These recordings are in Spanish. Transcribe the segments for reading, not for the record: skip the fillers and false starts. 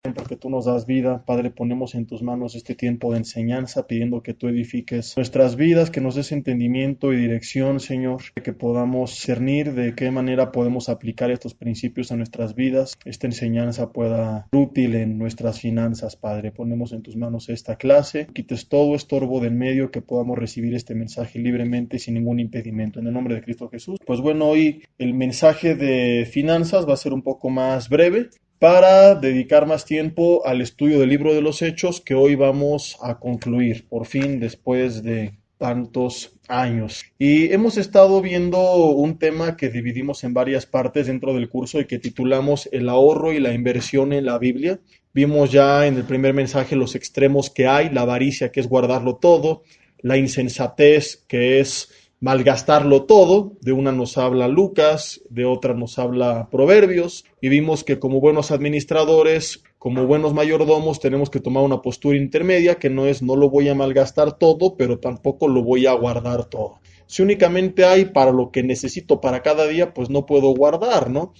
Porque tú nos das vida, Padre, ponemos en tus manos este tiempo de enseñanza, pidiendo que tú edifiques nuestras vidas, que nos des entendimiento y dirección, Señor, que podamos discernir de qué manera podemos aplicar estos principios a nuestras vidas, esta enseñanza pueda ser útil en nuestras finanzas, Padre. Ponemos en tus manos esta clase, quites todo estorbo de en medio, que podamos recibir este mensaje libremente y sin ningún impedimento. En el nombre de Cristo Jesús. Pues bueno, hoy el mensaje de finanzas va a ser un poco más breve, para dedicar más tiempo al estudio del libro de los Hechos que hoy vamos a concluir, por fin, después de tantos años. Y hemos estado viendo un tema que dividimos en varias partes dentro del curso y que titulamos El ahorro y la inversión en la Biblia. Vimos ya en el primer mensaje los extremos que hay, la avaricia, que es guardarlo todo, la insensatez, que es malgastarlo todo. De una nos habla Lucas, de otra nos habla Proverbios, y vimos que como buenos administradores, como buenos mayordomos, tenemos que tomar una postura intermedia, que no es no lo voy a malgastar todo, pero tampoco lo voy a guardar todo. Si únicamente hay para lo que necesito para cada día, pues no puedo guardar, ¿no?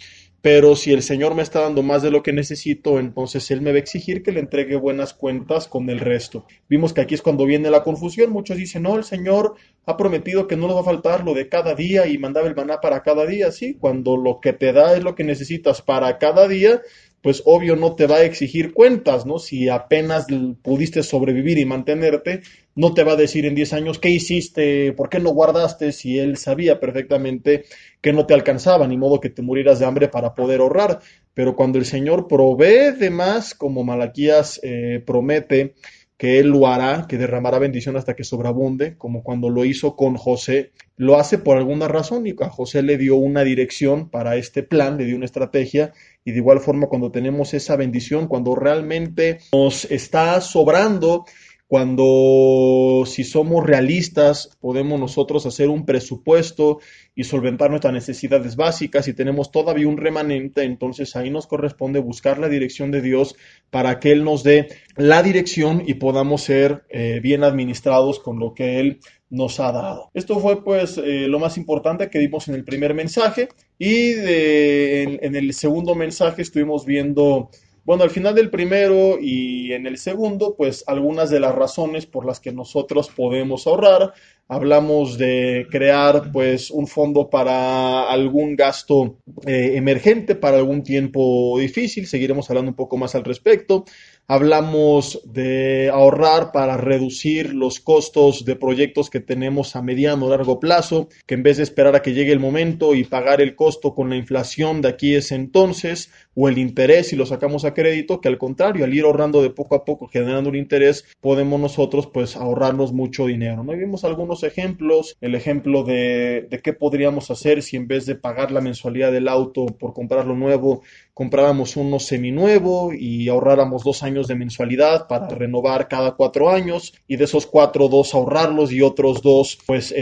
Pero si el Señor me está dando más de lo que necesito, entonces Él me va a exigir que le entregue buenas cuentas con el resto. Vimos que aquí es cuando viene la confusión. Muchos dicen, no, el Señor ha prometido que no nos va a faltar lo de cada día y mandaba el maná para cada día. Sí, cuando lo que te da es lo que necesitas para cada día, pues obvio no te va a exigir cuentas, ¿no? Si apenas pudiste sobrevivir y mantenerte, no te va a decir en 10 años qué hiciste, por qué no guardaste, si él sabía perfectamente que no te alcanzaba, ni modo que te murieras de hambre para poder ahorrar. Pero cuando el Señor provee de más, como Malaquías promete, que Él lo hará, que derramará bendición hasta que sobreabunde, como cuando lo hizo con José, lo hace por alguna razón y a José le dio una dirección para este plan, le dio una estrategia, y de igual forma cuando tenemos esa bendición, cuando realmente nos está sobrando, cuando si somos realistas podemos nosotros hacer un presupuesto y solventar nuestras necesidades básicas y tenemos todavía un remanente, entonces ahí nos corresponde buscar la dirección de Dios para que Él nos dé la dirección y podamos ser bien administrados con lo que Él nos ha dado. Esto fue pues lo más importante que vimos en el primer mensaje y en el segundo mensaje estuvimos viendo, bueno, al final del primero y en el segundo, pues algunas de las razones por las que nosotros podemos ahorrar. Hablamos de crear pues un fondo para algún gasto emergente, para algún tiempo difícil. Seguiremos hablando un poco más al respecto. Hablamos de ahorrar para reducir los costos de proyectos que tenemos a mediano o largo plazo, que en vez de esperar a que llegue el momento y pagar el costo con la inflación de aquí ese entonces, o el interés si lo sacamos a crédito, que al contrario, al ir ahorrando de poco a poco, generando un interés, podemos nosotros pues ahorrarnos mucho dinero, ¿no? Y vimos algunos ejemplos, el ejemplo de qué podríamos hacer si en vez de pagar la mensualidad del auto por comprarlo nuevo, compráramos uno seminuevo y ahorráramos 2 años de mensualidad para renovar cada 4 años, y de esos 4, 2 ahorrarlos y otros 2 pues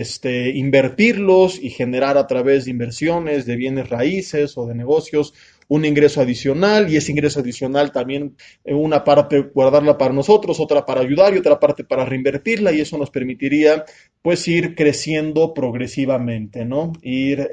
invertirlos y generar a través de inversiones, de bienes raíces o de negocios, un ingreso adicional, y ese ingreso adicional también una parte guardarla para nosotros, otra para ayudar y otra parte para reinvertirla, y eso nos permitiría pues ir creciendo progresivamente, ¿no? Ir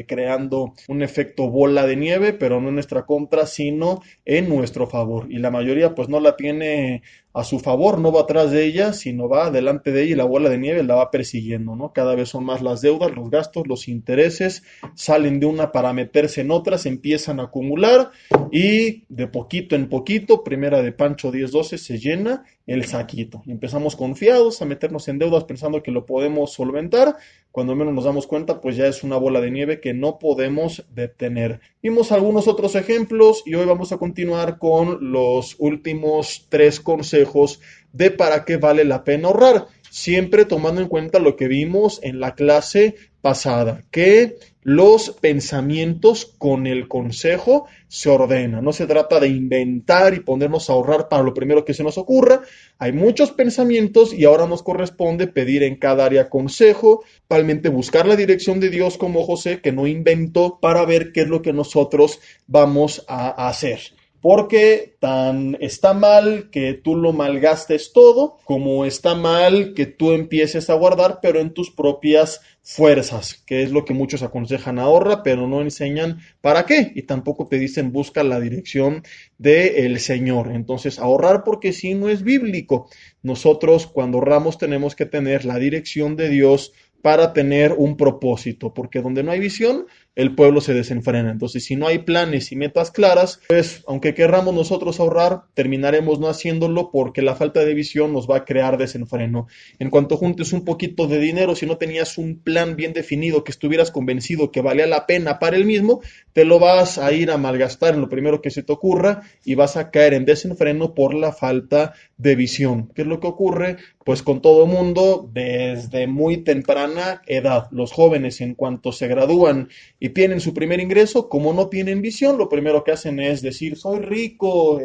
creando un efecto bola de nieve, pero no en nuestra contra, sino en nuestro favor. Y la mayoría pues no la tiene a su favor, no va atrás de ella, sino va delante de ella y la bola de nieve la va persiguiendo, ¿no? Cada vez son más las deudas, los gastos, los intereses, salen de una para meterse en otra, se empiezan a acumular y de poquito en poquito, primera de Pancho 10:12, se llena el saquito. Y empezamos confiados a meternos en deudas pensando que lo podemos solventar. Cuando menos nos damos cuenta, pues ya es una bola de nieve que no podemos detener. Vimos algunos otros ejemplos y hoy vamos a continuar con los últimos 3 consejos de para qué vale la pena ahorrar, siempre tomando en cuenta lo que vimos en la clase pasada, que los pensamientos con el consejo se ordenan. No se trata de inventar y ponernos a ahorrar para lo primero que se nos ocurra. Hay muchos pensamientos y ahora nos corresponde pedir en cada área consejo, realmente buscar la dirección de Dios como José, que no inventó, para ver qué es lo que nosotros vamos a hacer. Porque tan está mal que tú lo malgastes todo, como está mal que tú empieces a guardar, pero en tus propias fuerzas, que es lo que muchos aconsejan: ahorra, pero no enseñan para qué, y tampoco te dicen busca la dirección del Señor. Entonces, ahorrar porque si no es bíblico. Nosotros cuando ahorramos tenemos que tener la dirección de Dios para tener un propósito, porque donde no hay visión, el pueblo se desenfrena. Entonces, si no hay planes y metas claras, pues aunque querramos nosotros ahorrar, terminaremos no haciéndolo porque la falta de visión nos va a crear desenfreno. En cuanto juntes un poquito de dinero, si no tenías un plan bien definido, que estuvieras convencido que valía la pena para el mismo, te lo vas a ir a malgastar en lo primero que se te ocurra y vas a caer en desenfreno por la falta de visión. ¿Qué es lo que ocurre? Pues con todo mundo desde muy temprana edad. Los jóvenes, en cuanto se gradúan y tienen su primer ingreso, como no tienen visión, lo primero que hacen es decir: soy rico,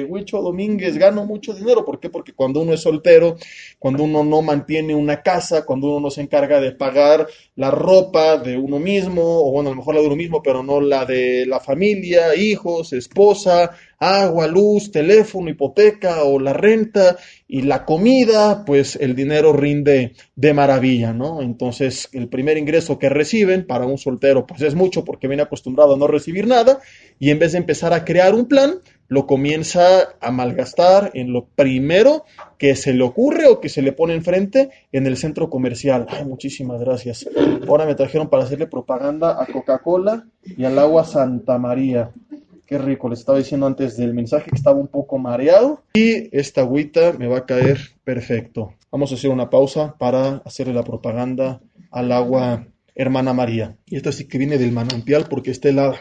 Huicho Domínguez, gano mucho dinero. ¿Por qué? Porque cuando uno es soltero, cuando uno no mantiene una casa, cuando uno no se encarga de pagar la ropa de uno mismo, o bueno, a lo mejor la de uno mismo, pero no la de la familia, hijos, esposa, agua, luz, teléfono, hipoteca o la renta y la comida, pues el dinero rinde de maravilla, ¿no? Entonces, el primer ingreso que reciben para un soltero, pues es mucho porque viene acostumbrado a no recibir nada, y en vez de empezar a crear un plan, lo comienza a malgastar en lo primero que se le ocurre o que se le pone enfrente en el centro comercial. Ay, muchísimas gracias. Ahora me trajeron para hacerle propaganda a Coca-Cola y al agua Santa María. Qué rico, les estaba diciendo antes del mensaje que estaba un poco mareado y esta agüita me va a caer perfecto. Vamos a hacer una pausa para hacerle la propaganda al agua Hermana María. Y esta sí que viene del manantial porque está helada.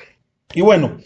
Y bueno,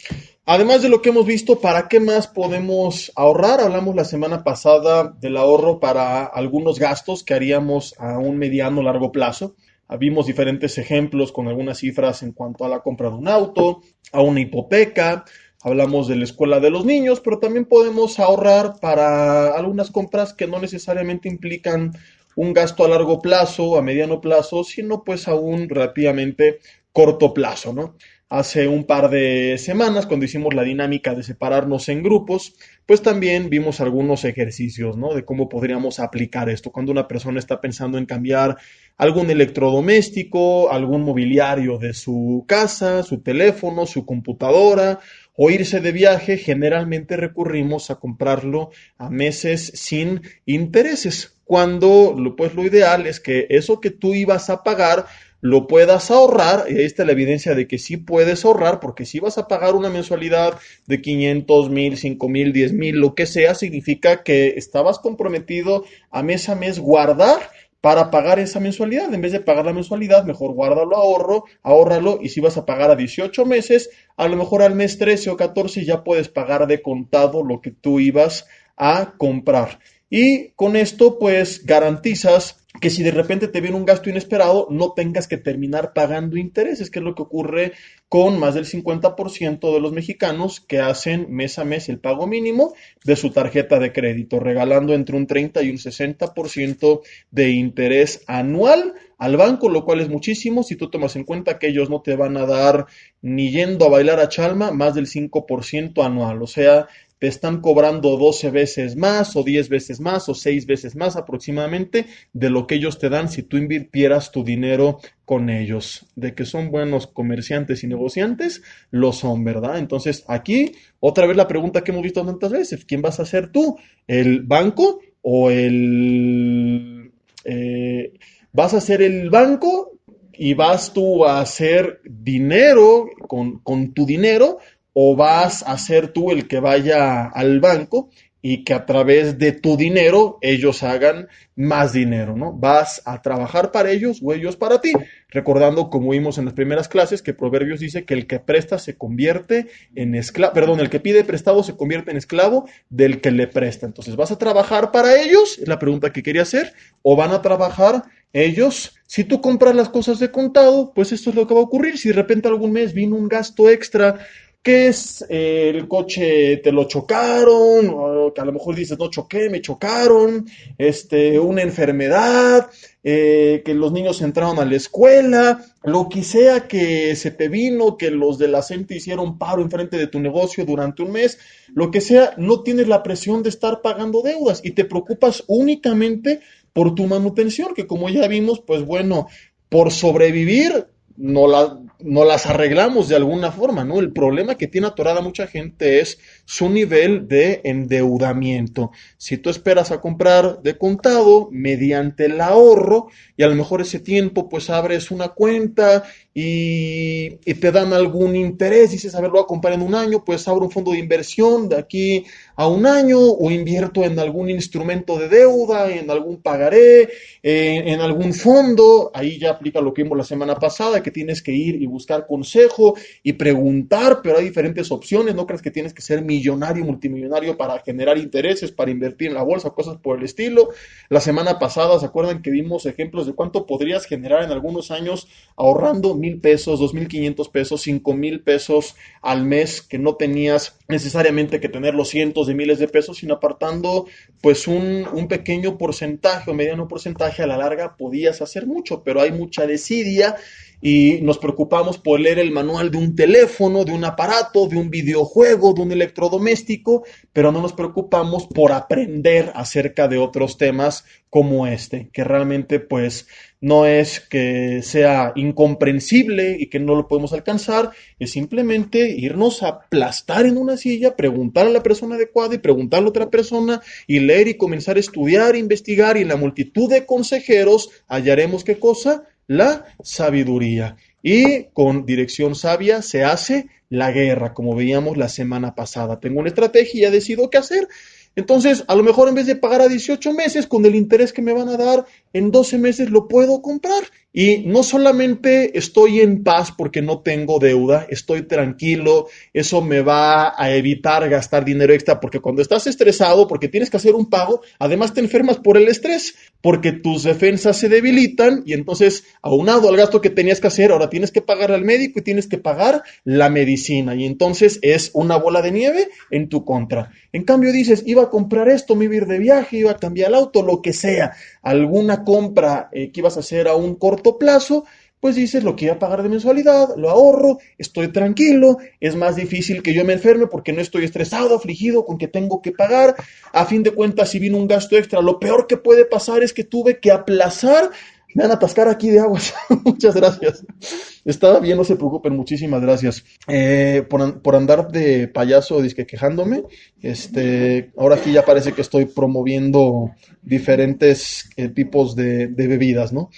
además de lo que hemos visto, ¿para qué más podemos ahorrar? Hablamos la semana pasada del ahorro para algunos gastos que haríamos a un mediano o largo plazo. Vimos diferentes ejemplos con algunas cifras en cuanto a la compra de un auto, a una hipoteca. Hablamos de la escuela de los niños, pero también podemos ahorrar para algunas compras que no necesariamente implican un gasto a largo plazo, a mediano plazo, sino pues a un relativamente corto plazo, ¿no? Hace un par de semanas, cuando hicimos la dinámica de separarnos en grupos, pues también vimos algunos ejercicios, ¿no? De cómo podríamos aplicar esto. Cuando una persona está pensando en cambiar algún electrodoméstico, algún mobiliario de su casa, su teléfono, su computadora, o irse de viaje, generalmente recurrimos a comprarlo a meses sin intereses, cuando pues lo ideal es que eso que tú ibas a pagar lo puedas ahorrar, y ahí está la evidencia de que sí puedes ahorrar, porque si vas a pagar una mensualidad de 500, 1000, 5000, 10,000, lo que sea, significa que estabas comprometido a mes guardar para pagar esa mensualidad. En vez de pagar la mensualidad, mejor guárdalo, ahórralo, y si vas a pagar a 18 meses, a lo mejor al mes 13 o 14 ya puedes pagar de contado lo que tú ibas a comprar. Y con esto pues garantizas que si de repente te viene un gasto inesperado, no tengas que terminar pagando intereses, que es lo que ocurre con más del 50% de los mexicanos que hacen mes a mes el pago mínimo de su tarjeta de crédito, regalando entre un 30 y un 60% de interés anual al banco, lo cual es muchísimo si tú tomas en cuenta que ellos no te van a dar ni yendo a bailar a Chalma más del 5% anual. O sea, te están cobrando 12 veces más o 10 veces más o 6 veces más aproximadamente de lo que ellos te dan si tú invirtieras tu dinero con ellos. De que son buenos comerciantes y negociantes, lo son, ¿verdad? Entonces aquí otra vez la pregunta que hemos visto tantas veces: ¿quién vas a ser tú? ¿El banco o vas a ser el banco y vas tú a hacer dinero con tu dinero, o vas a ser tú el que vaya al banco y que a través de tu dinero ellos hagan más dinero, ¿no? Vas a trabajar para ellos o ellos para ti. Recordando, como vimos en las primeras clases, que Proverbios dice que el que presta se convierte en esclavo, perdón, el que pide prestado se convierte en esclavo del que le presta. Entonces, ¿vas a trabajar para ellos? Es la pregunta que quería hacer. ¿O van a trabajar ellos? Si tú compras las cosas de contado, pues esto es lo que va a ocurrir. Si de repente algún mes vino un gasto extra que es el coche te lo chocaron, o que a lo mejor dices no choqué, me chocaron, una enfermedad, que los niños entraron a la escuela, lo que sea que se te vino, que los de la CENTE hicieron paro enfrente de tu negocio durante un mes, lo que sea, no tienes la presión de estar pagando deudas y te preocupas únicamente por tu manutención, que como ya vimos, pues bueno, por sobrevivir no las arreglamos de alguna forma, ¿no? El problema que tiene atorada mucha gente es su nivel de endeudamiento. Si tú esperas a comprar de contado mediante el ahorro y a lo mejor ese tiempo pues abres una cuenta y te dan algún interés, dices, a ver, lo voy a comprar en un año, pues abro un fondo de inversión de aquí a un año o invierto en algún instrumento de deuda, en algún pagaré, en algún fondo, ahí ya aplica lo que vimos la semana pasada, que tienes que ir y buscar consejo y preguntar, pero hay diferentes opciones, no creas que tienes que ser millonario, multimillonario para generar intereses, para invertir en la bolsa, cosas por el estilo. La semana pasada, ¿se acuerdan que vimos ejemplos de cuánto podrías generar en algunos años ahorrando 1,000 pesos, 2,500 pesos, 5,000 pesos al mes, que no tenías necesariamente que tener los cientos de miles de pesos, sino apartando pues un pequeño porcentaje o mediano porcentaje, a la larga podías hacer mucho, pero hay mucha desidia y nos preocupamos por leer el manual de un teléfono, de un aparato, de un videojuego, de un electrodoméstico, pero no nos preocupamos por aprender acerca de otros temas como este, que realmente pues no es que sea incomprensible y que no lo podemos alcanzar, es simplemente irnos a aplastar en una silla, preguntar a la persona adecuada y preguntarle a otra persona y leer y comenzar a estudiar, investigar y en la multitud de consejeros hallaremos ¿qué cosa? La sabiduría. Y con dirección sabia se hace la guerra, como veíamos la semana pasada. Tengo una estrategia y ya decido qué hacer. Entonces, a lo mejor en vez de pagar a 18 meses, con el interés que me van a dar, en 12 meses lo puedo comprar. Y no solamente estoy en paz porque no tengo deuda, estoy tranquilo, eso me va a evitar gastar dinero extra, porque cuando estás estresado, porque tienes que hacer un pago, además te enfermas por el estrés, porque tus defensas se debilitan y entonces, aunado al gasto que tenías que hacer, ahora tienes que pagar al médico y tienes que pagar la medicina. Y entonces es una bola de nieve en tu contra. En cambio dices, iba a comprar esto, me iba a ir de viaje, iba a cambiar el auto, lo que sea, alguna compra que ibas a hacer a un corto plazo, pues dices lo que iba a pagar de mensualidad, lo ahorro, estoy tranquilo, es más difícil que yo me enferme porque no estoy estresado, afligido con que tengo que pagar, a fin de cuentas si vino un gasto extra, lo peor que puede pasar es que tuve que aplazar, me van a atascar aquí de aguas, muchas gracias, estaba bien, no se preocupen, muchísimas gracias, por andar de payaso disque quejándome, ahora aquí ya parece que estoy promoviendo diferentes tipos de bebidas, ¿no?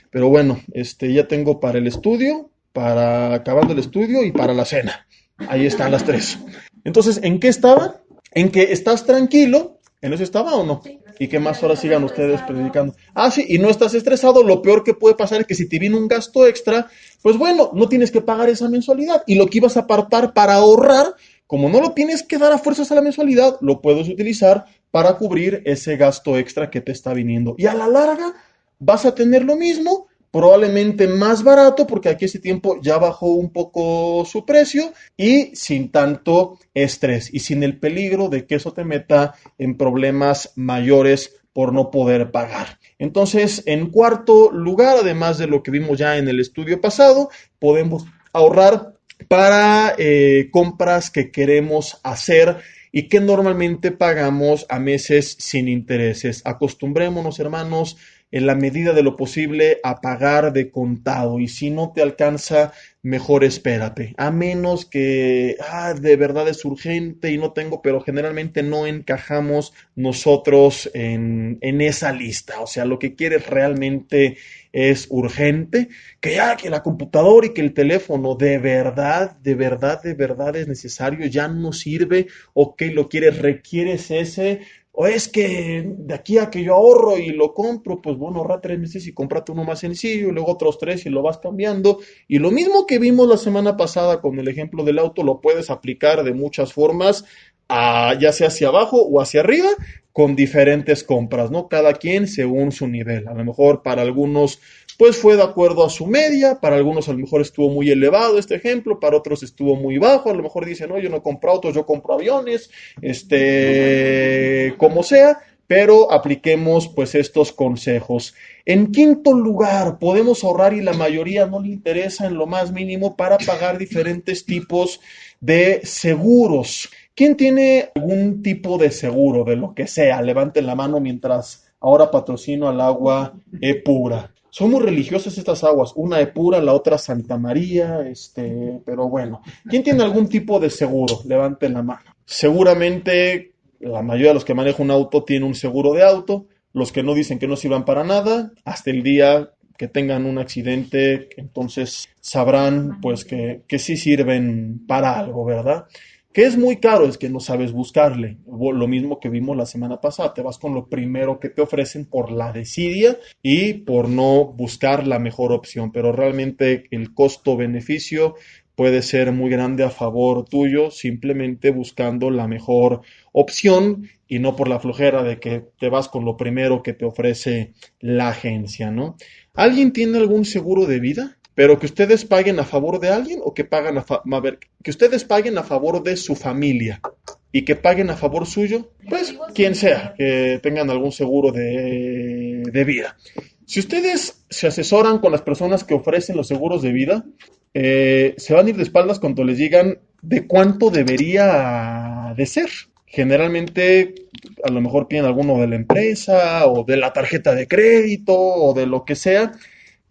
Pero bueno, ya tengo para el estudio, para acabando el estudio y para la cena. Ahí están las tres. Entonces, ¿en qué estaba? En que estás tranquilo. ¿En eso estaba o no? ¿Y qué más horas sigan ustedes predicando? Ah, sí, y no estás estresado. Lo peor que puede pasar es que si te viene un gasto extra, pues bueno, no tienes que pagar esa mensualidad. Y lo que ibas a apartar para ahorrar, como no lo tienes que dar a fuerzas a la mensualidad, lo puedes utilizar para cubrir ese gasto extra que te está viniendo. Y a la larga vas a tener lo mismo, probablemente más barato, porque aquí ese tiempo ya bajó un poco su precio y sin tanto estrés y sin el peligro de que eso te meta en problemas mayores por no poder pagar. Entonces, en cuarto lugar, además de lo que vimos ya en el estudio pasado, podemos ahorrar para compras que queremos hacer y que normalmente pagamos a meses sin intereses. Acostumbrémonos, hermanos, en la medida de lo posible a pagar de contado y si no te alcanza, mejor espérate, a menos que de verdad es urgente y no tengo, pero generalmente no encajamos nosotros en esa lista, o sea, lo que quieres realmente es urgente, que ya que la computadora y que el teléfono de verdad, de verdad, de verdad es necesario, ya no sirve, ok, lo quieres, requieres ese, o es que de aquí a que yo ahorro y lo compro, pues bueno, ahorra 3 meses y cómprate uno más sencillo, y luego otros 3 y lo vas cambiando. Y lo mismo que vimos la semana pasada con el ejemplo del auto, lo puedes aplicar de muchas formas ya sea hacia abajo o hacia arriba, con diferentes compras, ¿no? Cada quien según su nivel. A lo mejor para algunos, pues fue de acuerdo a su media, para algunos a lo mejor estuvo muy elevado este ejemplo, para otros estuvo muy bajo, a lo mejor dicen, no, yo no compro autos, yo compro aviones, como sea, pero apliquemos pues estos consejos. En quinto lugar, podemos ahorrar y la mayoría no le interesa en lo más mínimo para pagar diferentes tipos de seguros. ¿Quién tiene algún tipo de seguro de lo que sea? Levanten la mano mientras ahora patrocino al agua pura. Son muy religiosas estas aguas, una pura, la otra Santa María, pero bueno. ¿Quién tiene algún tipo de seguro? Levanten la mano. Seguramente la mayoría de los que manejan un auto tienen un seguro de auto, los que no dicen que no sirvan para nada, hasta el día que tengan un accidente, entonces sabrán pues que sí sirven para algo, ¿verdad? Que es muy caro, es que no sabes buscarle. Lo mismo que vimos la semana pasada, te vas con lo primero que te ofrecen por la desidia y por no buscar la mejor opción, pero realmente el costo-beneficio puede ser muy grande a favor tuyo, simplemente buscando la mejor opción y no por la flojera de que te vas con lo primero que te ofrece la agencia, ¿no? ¿Alguien tiene algún seguro de vida? Pero que ustedes paguen a favor de alguien o que pagan a ver, que ustedes paguen a favor de su familia y que paguen a favor suyo, pues quien sea, que tengan algún seguro de vida. Si ustedes se asesoran con las personas que ofrecen los seguros de vida, se van a ir de espaldas cuando les digan de cuánto debería de ser. Generalmente, a lo mejor piden alguno de la empresa o de la tarjeta de crédito o de lo que sea,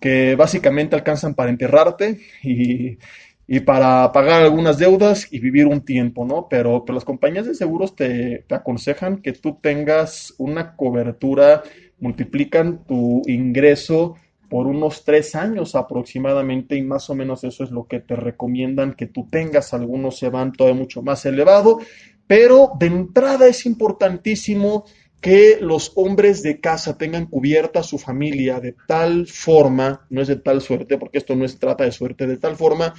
que básicamente alcanzan para enterrarte y para pagar algunas deudas y vivir un tiempo, ¿no? Pero las compañías de seguros te aconsejan que tú tengas una cobertura, multiplican tu ingreso por unos 3 años aproximadamente y más o menos eso es lo que te recomiendan que tú tengas. Algunos se van todavía mucho más elevado, pero de entrada es importantísimo que los hombres de casa tengan cubierta a su familia de tal forma, no es de tal suerte, porque esto no es trata de suerte, de tal forma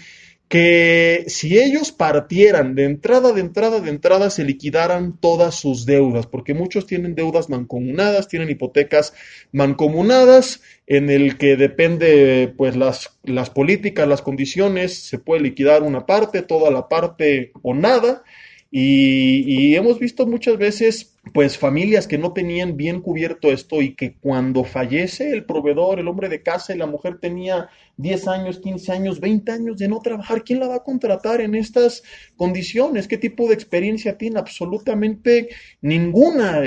que si ellos partieran de entrada, se liquidaran todas sus deudas, porque muchos tienen deudas mancomunadas, tienen hipotecas mancomunadas, en el que depende, pues, las políticas, las condiciones, se puede liquidar una parte, toda la parte o nada, y hemos visto muchas veces, pues, familias que no tenían bien cubierto esto y que cuando fallece el proveedor, el hombre de casa y la mujer tenía 10 años, 15 años, 20 años de no trabajar, ¿quién la va a contratar en estas condiciones? ¿Qué tipo de experiencia tiene? Absolutamente ninguna.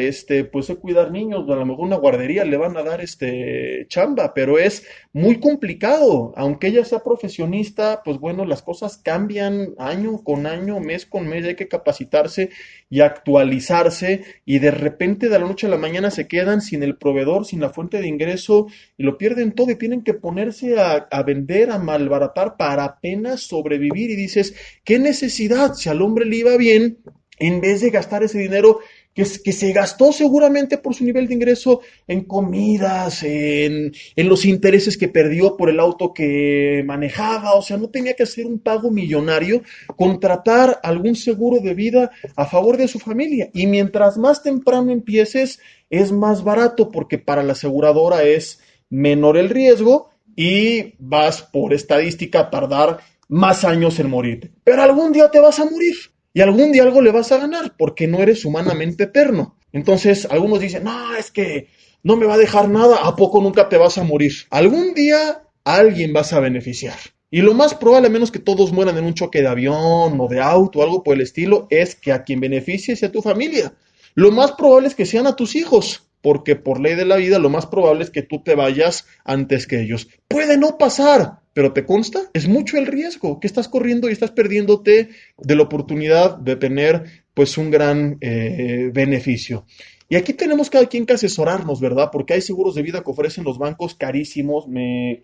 Pues sé cuidar niños, a lo mejor una guardería le van a dar chamba, pero es muy complicado. Aunque ella sea profesionista, pues bueno, las cosas cambian año con año, mes con mes, hay que capacitarse y actualizarse y de repente de la noche a la mañana se quedan sin el proveedor, sin la fuente de ingreso y lo pierden todo y tienen que ponerse a vender, a malbaratar para apenas sobrevivir y dices, ¿qué necesidad? Si al hombre le iba bien, en vez de gastar ese dinero que se gastó seguramente por su nivel de ingreso en comidas, en los intereses que perdió por el auto que manejaba, o sea, no tenía que hacer un pago millonario, contratar algún seguro de vida a favor de su familia. Y mientras más temprano empieces, es más barato porque para la aseguradora es menor el riesgo y vas por estadística a tardar más años en morir. Pero algún día te vas a morir y algún día algo le vas a ganar porque no eres humanamente eterno. Entonces algunos dicen, no, es que no me va a dejar nada, ¿a poco nunca te vas a morir? Algún día alguien vas a beneficiar. Y lo más probable, a menos que todos mueran en un choque de avión o de auto o algo por el estilo, es que a quien beneficie sea tu familia. Lo más probable es que sean a tus hijos, porque por ley de la vida lo más probable es que tú te vayas antes que ellos. Puede no pasar, pero ¿te consta? Es mucho el riesgo que estás corriendo y estás perdiéndote de la oportunidad de tener pues un gran beneficio. Y aquí tenemos cada quien que asesorarnos, ¿verdad? Porque hay seguros de vida que ofrecen los bancos carísimos. Me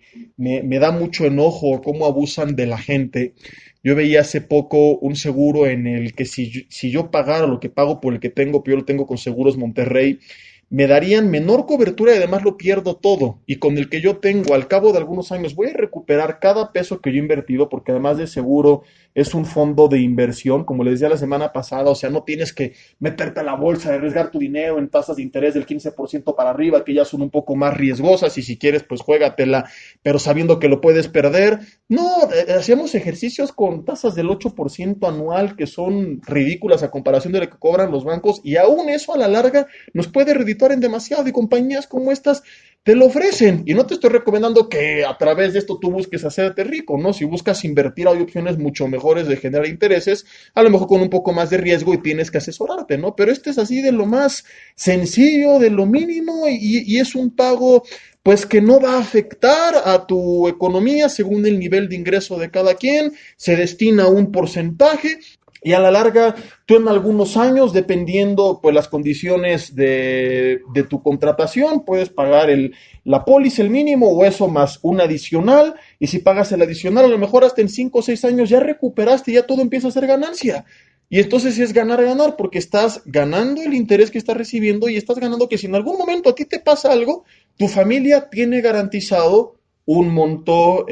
da mucho enojo cómo abusan de la gente. Yo veía hace poco un seguro en el que si yo pagara lo que pago por el que tengo, pero yo lo tengo con Seguros Monterrey, me darían menor cobertura y además lo pierdo todo. Y con el que yo tengo, al cabo de algunos años, voy a recuperar cada peso que yo he invertido, porque además de seguro, es un fondo de inversión, como les decía la semana pasada, o sea, no tienes que meterte a la bolsa, arriesgar tu dinero en tasas de interés del 15% para arriba, que ya son un poco más riesgosas, y si quieres, pues juégatela, pero sabiendo que lo puedes perder. No, hacíamos ejercicios con tasas del 8% anual, que son ridículas a comparación de lo que cobran los bancos, y aún eso a la larga nos puede redituar en demasiado, y compañías como estas te lo ofrecen. Y no te estoy recomendando que a través de esto tú busques hacerte rico, ¿no? Si buscas invertir, hay opciones mucho mejores de generar intereses, a lo mejor con un poco más de riesgo, y tienes que asesorarte, ¿no? Pero este es así de lo más sencillo, de lo mínimo, y es un pago pues que no va a afectar a tu economía según el nivel de ingreso de cada quien, se destina un porcentaje, y a la larga, tú en algunos años, dependiendo pues las condiciones de tu contratación, puedes pagar la póliza, el mínimo, o eso más un adicional, y si pagas el adicional, a lo mejor hasta en 5 o 6 años ya recuperaste, ya todo empieza a ser ganancia. Y entonces es ganar, ganar, porque estás ganando el interés que estás recibiendo, y estás ganando que si en algún momento a ti te pasa algo, tu familia tiene garantizado un monto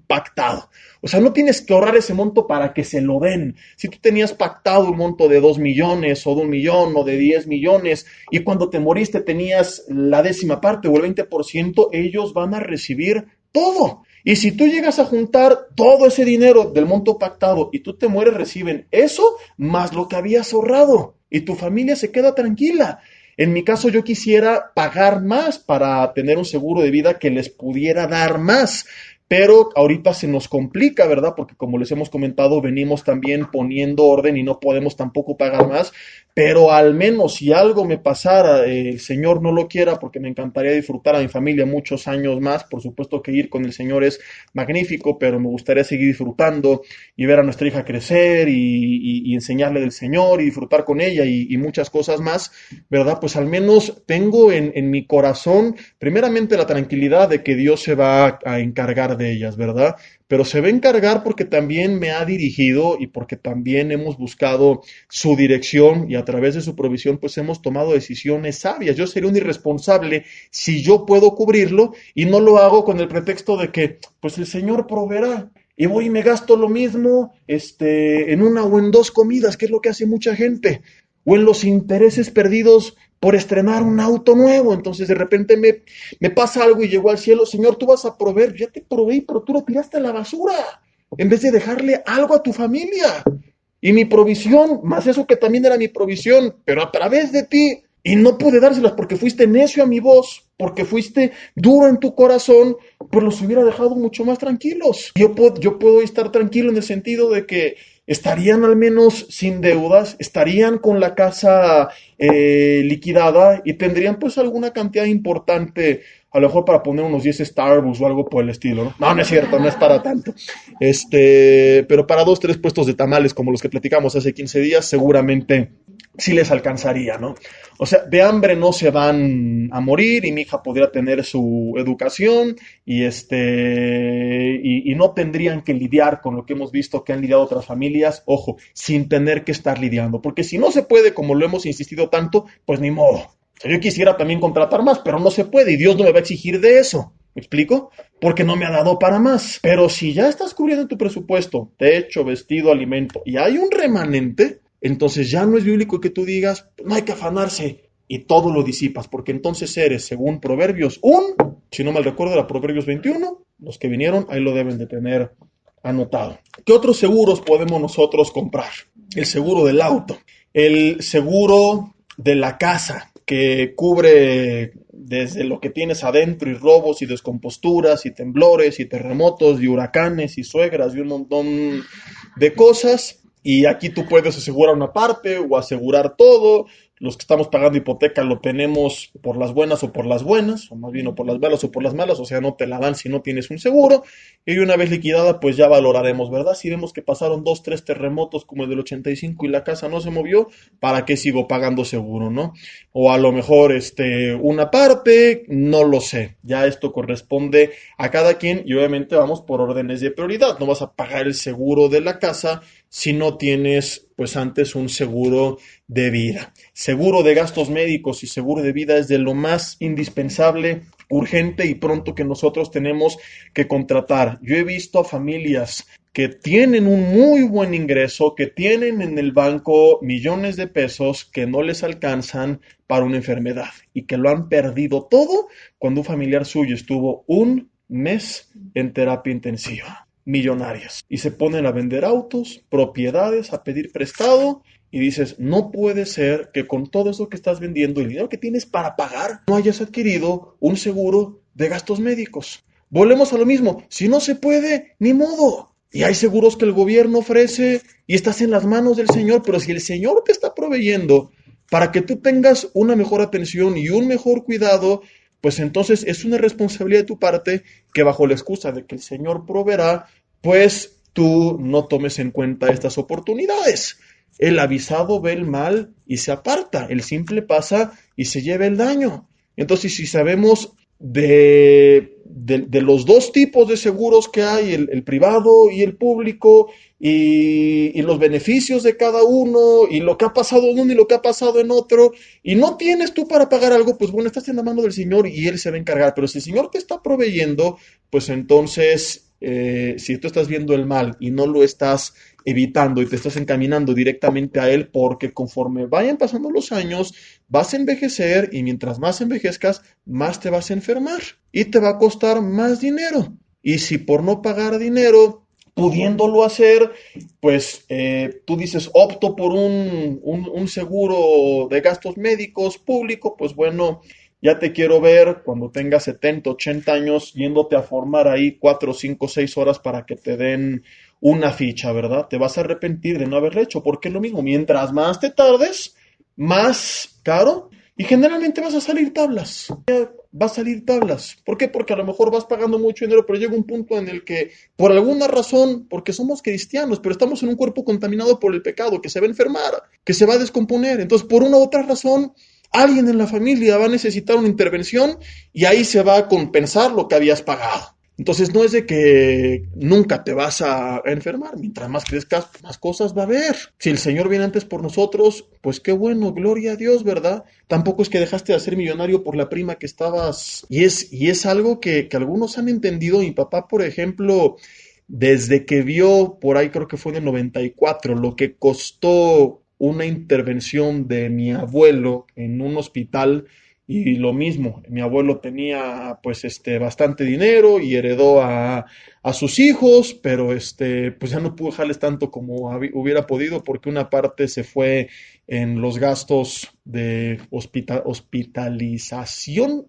pactado. O sea, no tienes que ahorrar ese monto para que se lo den. Si tú tenías pactado un monto de 2 millones o de 1 millón o de 10 millones, y cuando te moriste tenías la décima parte o el 20%, ellos van a recibir todo. Y si tú llegas a juntar todo ese dinero del monto pactado y tú te mueres, reciben eso más lo que habías ahorrado, y tu familia se queda tranquila. En mi caso, yo quisiera pagar más para tener un seguro de vida que les pudiera dar más, pero ahorita se nos complica, ¿verdad? Porque como les hemos comentado, venimos también poniendo orden y no podemos tampoco pagar más, pero al menos si algo me pasara, el Señor no lo quiera, porque me encantaría disfrutar a mi familia muchos años más. Por supuesto que ir con el Señor es magnífico, pero me gustaría seguir disfrutando y ver a nuestra hija crecer, y enseñarle del Señor y disfrutar con ella, y muchas cosas más, ¿verdad? Pues al menos tengo en mi corazón, primeramente, la tranquilidad de que Dios se va a encargar de ellas, ¿verdad? Pero se va a encargar porque también me ha dirigido, y porque también hemos buscado su dirección, y a través de su provisión pues hemos tomado decisiones sabias. Yo sería un irresponsable si yo puedo cubrirlo y no lo hago con el pretexto de que pues el Señor proveerá, y voy y me gasto lo mismo en una o en dos comidas, que es lo que hace mucha gente, o en los intereses perdidos por estrenar un auto nuevo. Entonces de repente me pasa algo y llegó al cielo: Señor, tú vas a proveer. Ya te proveí, pero tú lo tiraste a la basura en vez de dejarle algo a tu familia. Y mi provisión, más eso que también era mi provisión, pero a través de ti, y no pude dárselas porque fuiste necio a mi voz, porque fuiste duro en tu corazón, pues los hubiera dejado mucho más tranquilos. Yo puedo estar tranquilo en el sentido de que estarían al menos sin deudas, estarían con la casa liquidada, y tendrían pues alguna cantidad importante, a lo mejor para poner unos 10 Starbucks o algo por el estilo, ¿no? No, no es cierto, no es para tanto. Pero para 2, 3 puestos de tamales como los que platicamos hace 15 días, seguramente sí les alcanzaría, ¿no? O sea, de hambre no se van a morir, y mi hija podría tener su educación, y no tendrían que lidiar con lo que hemos visto que han lidiado otras familias, ojo, sin tener que estar lidiando, porque si no se puede, como lo hemos insistido tanto, pues ni modo. O sea, yo quisiera también contratar más, pero no se puede, y Dios no me va a exigir de eso. ¿Me explico? Porque no me ha dado para más. Pero si ya estás cubriendo tu presupuesto, techo, vestido, alimento, y hay un remanente, entonces ya no es bíblico que tú digas, no hay que afanarse, y todo lo disipas, porque entonces eres, según Proverbios 1, si no mal recuerdo, era Proverbios 21, los que vinieron ahí lo deben de tener anotado. ¿Qué otros seguros podemos nosotros comprar? El seguro del auto, el seguro de la casa, que cubre desde lo que tienes adentro, y robos y descomposturas y temblores y terremotos y huracanes y suegras y un montón de cosas. Y aquí tú puedes asegurar una parte o asegurar todo. Los que estamos pagando hipoteca lo tenemos por las buenas o por las buenas, o más bien o por las malas o por las malas, o sea, no te la dan si no tienes un seguro. Y una vez liquidada, pues ya valoraremos, ¿verdad? Si vemos que pasaron 2, 3 terremotos como el del 85 y la casa no se movió, ¿para qué sigo pagando seguro, no? O a lo mejor una parte, no lo sé. Ya esto corresponde a cada quien, y obviamente vamos por órdenes de prioridad. No vas a pagar el seguro de la casa si no tienes pues antes un seguro de vida. Seguro de gastos médicos y seguro de vida es de lo más indispensable, urgente y pronto que nosotros tenemos que contratar. Yo he visto a familias que tienen un muy buen ingreso, que tienen en el banco millones de pesos que no les alcanzan para una enfermedad y que lo han perdido todo cuando un familiar suyo estuvo un mes en terapia intensiva. Millonarias. Y se ponen a vender autos, propiedades, a pedir prestado y dices, no puede ser que con todo eso que estás vendiendo, el dinero que tienes para pagar, no hayas adquirido un seguro de gastos médicos. Volvemos a lo mismo, si no se puede, ni modo. Y hay seguros que el gobierno ofrece y estás en las manos del Señor, pero si el Señor te está proveyendo para que tú tengas una mejor atención y un mejor cuidado, pues entonces es una responsabilidad de tu parte que bajo la excusa de que el Señor proveerá, pues tú no tomes en cuenta estas oportunidades. El avisado ve el mal y se aparta, el simple pasa y se lleva el daño. Entonces, si sabemos de los dos tipos de seguros que hay, el privado y el público, y los beneficios de cada uno, y lo que ha pasado en uno y lo que ha pasado en otro, y no tienes tú para pagar algo, pues bueno, estás en la mano del Señor y Él se va a encargar. Pero si el Señor te está proveyendo, pues entonces, si tú estás viendo el mal y no lo estás evitando y te estás encaminando directamente a Él, porque conforme vayan pasando los años, vas a envejecer y mientras más envejezcas, más te vas a enfermar y te va a costar más dinero. Y si por no pagar dinero, pudiéndolo hacer, pues tú dices, opto por un seguro de gastos médicos público, pues bueno, ya te quiero ver cuando tengas 70, 80 años yéndote a formar ahí 4, 5, 6 horas para que te den una ficha, ¿verdad? Te vas a arrepentir de no haberlo hecho, porque es lo mismo, mientras más te tardes, más caro y generalmente vas a salir tablas. Va a salir tablas. ¿Por qué? Porque a lo mejor vas pagando mucho dinero, pero llega un punto en el que, por alguna razón, porque somos cristianos, pero estamos en un cuerpo contaminado por el pecado, que se va a enfermar, que se va a descomponer. Entonces, por una u otra razón, alguien en la familia va a necesitar una intervención y ahí se va a compensar lo que habías pagado. Entonces no es de que nunca te vas a enfermar, mientras más crezcas, más cosas va a haber. Si el Señor viene antes por nosotros, pues qué bueno, gloria a Dios, ¿verdad? Tampoco es que dejaste de ser millonario por la prima que estabas. Y es algo que algunos han entendido. Mi papá, por ejemplo, desde que vio, por ahí creo que fue en el 94, lo que costó una intervención de mi abuelo en un hospital. Y lo mismo, mi abuelo tenía pues bastante dinero y heredó a sus hijos, pero pues ya no pudo dejarles tanto como hubiera podido porque una parte se fue en los gastos de hospitalización,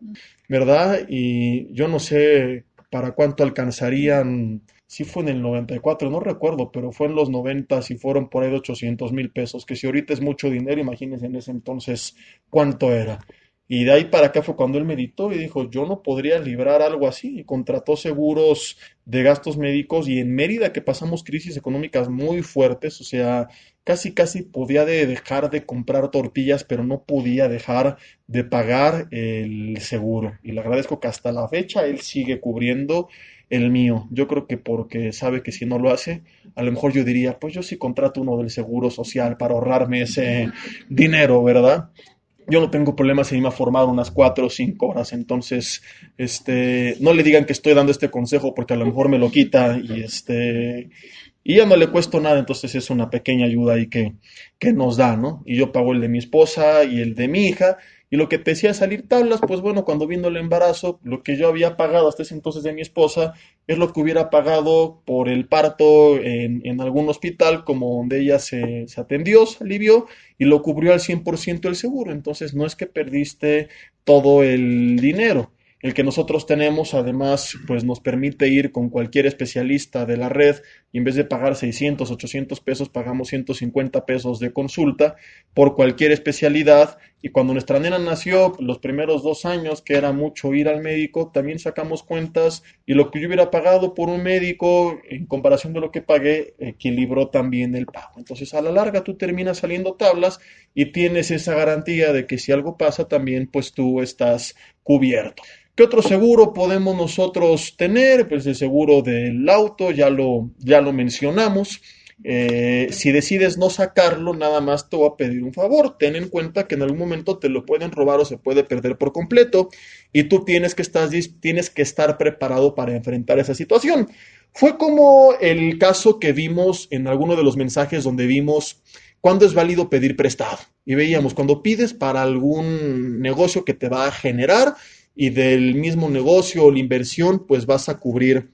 ¿verdad? Y yo no sé para cuánto alcanzarían, sí fue en el 94, no recuerdo, pero fue en los 90 y fueron por ahí de 800,000 pesos, que si ahorita es mucho dinero, imagínense en ese entonces cuánto era. Y de ahí para acá fue cuando él meditó y dijo, yo no podría librar algo así. Y contrató seguros de gastos médicos y en Mérida que pasamos crisis económicas muy fuertes, o sea, casi casi podía dejar de comprar tortillas, pero no podía dejar de pagar el seguro. Y le agradezco que hasta la fecha él sigue cubriendo el mío. Yo creo que porque sabe que si no lo hace, a lo mejor yo diría, pues yo sí contrato uno del seguro social para ahorrarme ese dinero, ¿verdad? Yo no tengo problemas en irme a formar unas 4 o 5 horas, entonces, no le digan que estoy dando este consejo porque a lo mejor me lo quita y ya no le cuesta nada, entonces es una pequeña ayuda ahí que nos da, ¿no? Y yo pago el de mi esposa y el de mi hija, y lo que te decía salir tablas, pues bueno, cuando vino el embarazo, lo que yo había pagado hasta ese entonces de mi esposa es lo que hubiera pagado por el parto en algún hospital como donde ella se atendió, se alivió, y lo cubrió al 100% el seguro, entonces no es que perdiste todo el dinero. El que nosotros tenemos, además, pues nos permite ir con cualquier especialista de la red y en vez de pagar 600, 800 pesos, pagamos 150 pesos de consulta por cualquier especialidad. Y cuando nuestra nena nació, los primeros 2 años, que era mucho ir al médico, también sacamos cuentas y lo que yo hubiera pagado por un médico en comparación de lo que pagué, equilibró también el pago. Entonces, a la larga, tú terminas saliendo tablas y tienes esa garantía de que si algo pasa, también pues tú estás cubierto. ¿Qué otro seguro podemos nosotros tener? Pues el seguro del auto, ya lo mencionamos. Si decides no sacarlo, nada más te voy a pedir un favor. Ten en cuenta que en algún momento te lo pueden robar o se puede perder por completo y tú tienes que estar preparado para enfrentar esa situación. Fue como el caso que vimos en alguno de los mensajes donde vimos cuándo es válido pedir prestado. Y veíamos cuando pides para algún negocio que te va a generar y del mismo negocio o la inversión, pues vas a cubrir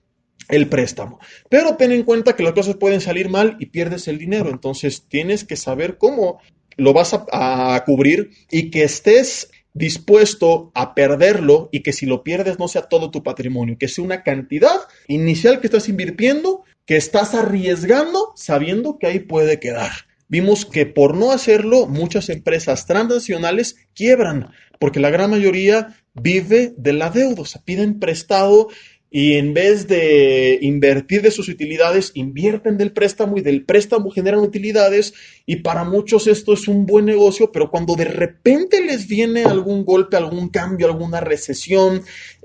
el préstamo. Pero ten en cuenta que las cosas pueden salir mal y pierdes el dinero. Entonces tienes que saber cómo lo vas a cubrir y que estés dispuesto a perderlo y que si lo pierdes no sea todo tu patrimonio, que sea una cantidad inicial que estás invirtiendo, que estás arriesgando sabiendo que ahí puede quedar. Vimos que por no hacerlo muchas empresas transnacionales quiebran porque la gran mayoría vive de la deuda, o sea, piden prestado y en vez de invertir de sus utilidades, invierten del préstamo y del préstamo generan utilidades y para muchos esto es un buen negocio, pero cuando de repente les viene algún golpe, algún cambio, alguna recesión,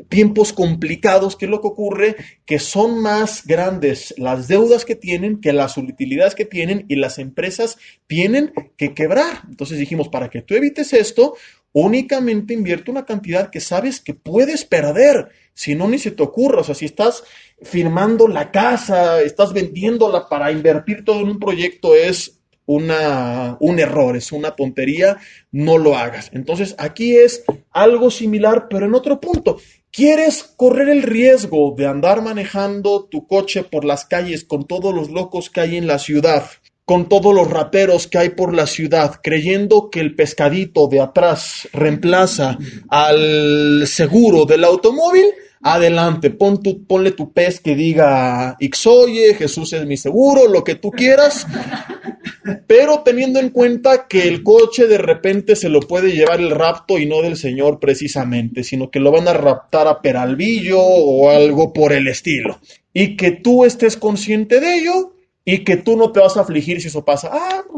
tiempos complicados, ¿qué es lo que ocurre? Que son más grandes las deudas que tienen que las utilidades que tienen y las empresas tienen que quebrar. Entonces dijimos, para que tú evites esto, únicamente invierte una cantidad que sabes que puedes perder. Si no, ni se te ocurra. O sea, si estás firmando la casa, estás vendiéndola para invertir todo en un proyecto, es un error, es una tontería, no lo hagas. Entonces, aquí es algo similar, pero en otro punto. ¿Quieres correr el riesgo de andar manejando tu coche por las calles con todos los locos que hay en la ciudad, con todos los rateros que hay por la ciudad, creyendo que el pescadito de atrás reemplaza al seguro del automóvil? Adelante, ponle tu pez que diga Ixoye, Jesús es mi seguro, lo que tú quieras, pero teniendo en cuenta que el coche de repente se lo puede llevar el rapto y no del Señor precisamente, sino que lo van a raptar a Peralvillo o algo por el estilo. Y que tú estés consciente de ello y que tú no te vas a afligir si eso pasa.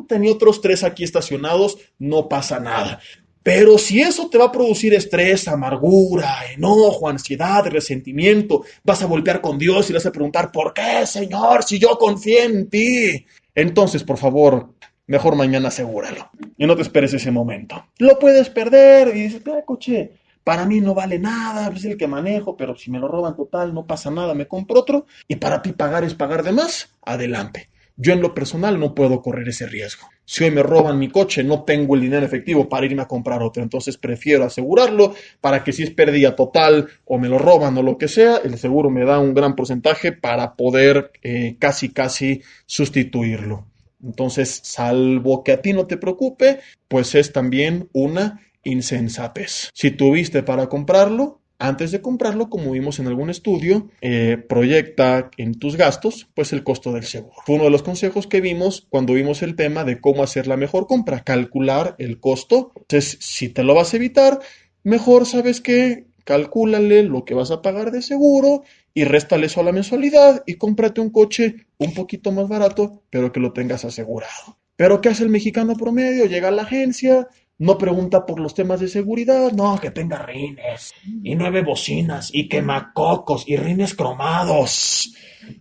Tenía otros 3 aquí estacionados, no pasa nada. Pero si eso te va a producir estrés, amargura, enojo, ansiedad, resentimiento, vas a voltear con Dios y le vas a preguntar, ¿por qué, Señor, si yo confié en ti? Entonces, por favor, mejor mañana asegúralo y no te esperes ese momento. Lo puedes perder y dices, coche, para mí no vale nada, es el que manejo, pero si me lo roban total, no pasa nada, me compro otro y para ti pagar es pagar de más, adelante. Yo en lo personal no puedo correr ese riesgo. Si hoy me roban mi coche, no tengo el dinero en efectivo para irme a comprar otro. Entonces prefiero asegurarlo para que si es pérdida total o me lo roban o lo que sea, el seguro me da un gran porcentaje para poder casi sustituirlo. Entonces, salvo que a ti no te preocupe, pues es también una insensatez. Si tuviste para comprarlo, antes de comprarlo, como vimos en algún estudio, proyecta en tus gastos pues el costo del seguro. Fue uno de los consejos que vimos cuando vimos el tema de cómo hacer la mejor compra, calcular el costo. Entonces, si te lo vas a evitar, mejor sabes que calcúlale lo que vas a pagar de seguro y réstale eso a la mensualidad y cómprate un coche un poquito más barato, pero que lo tengas asegurado. Pero ¿qué hace el mexicano promedio? Llega a la agencia, no pregunta por los temas de seguridad, no, que tenga rines, y 9 bocinas, y quemacocos, y rines cromados,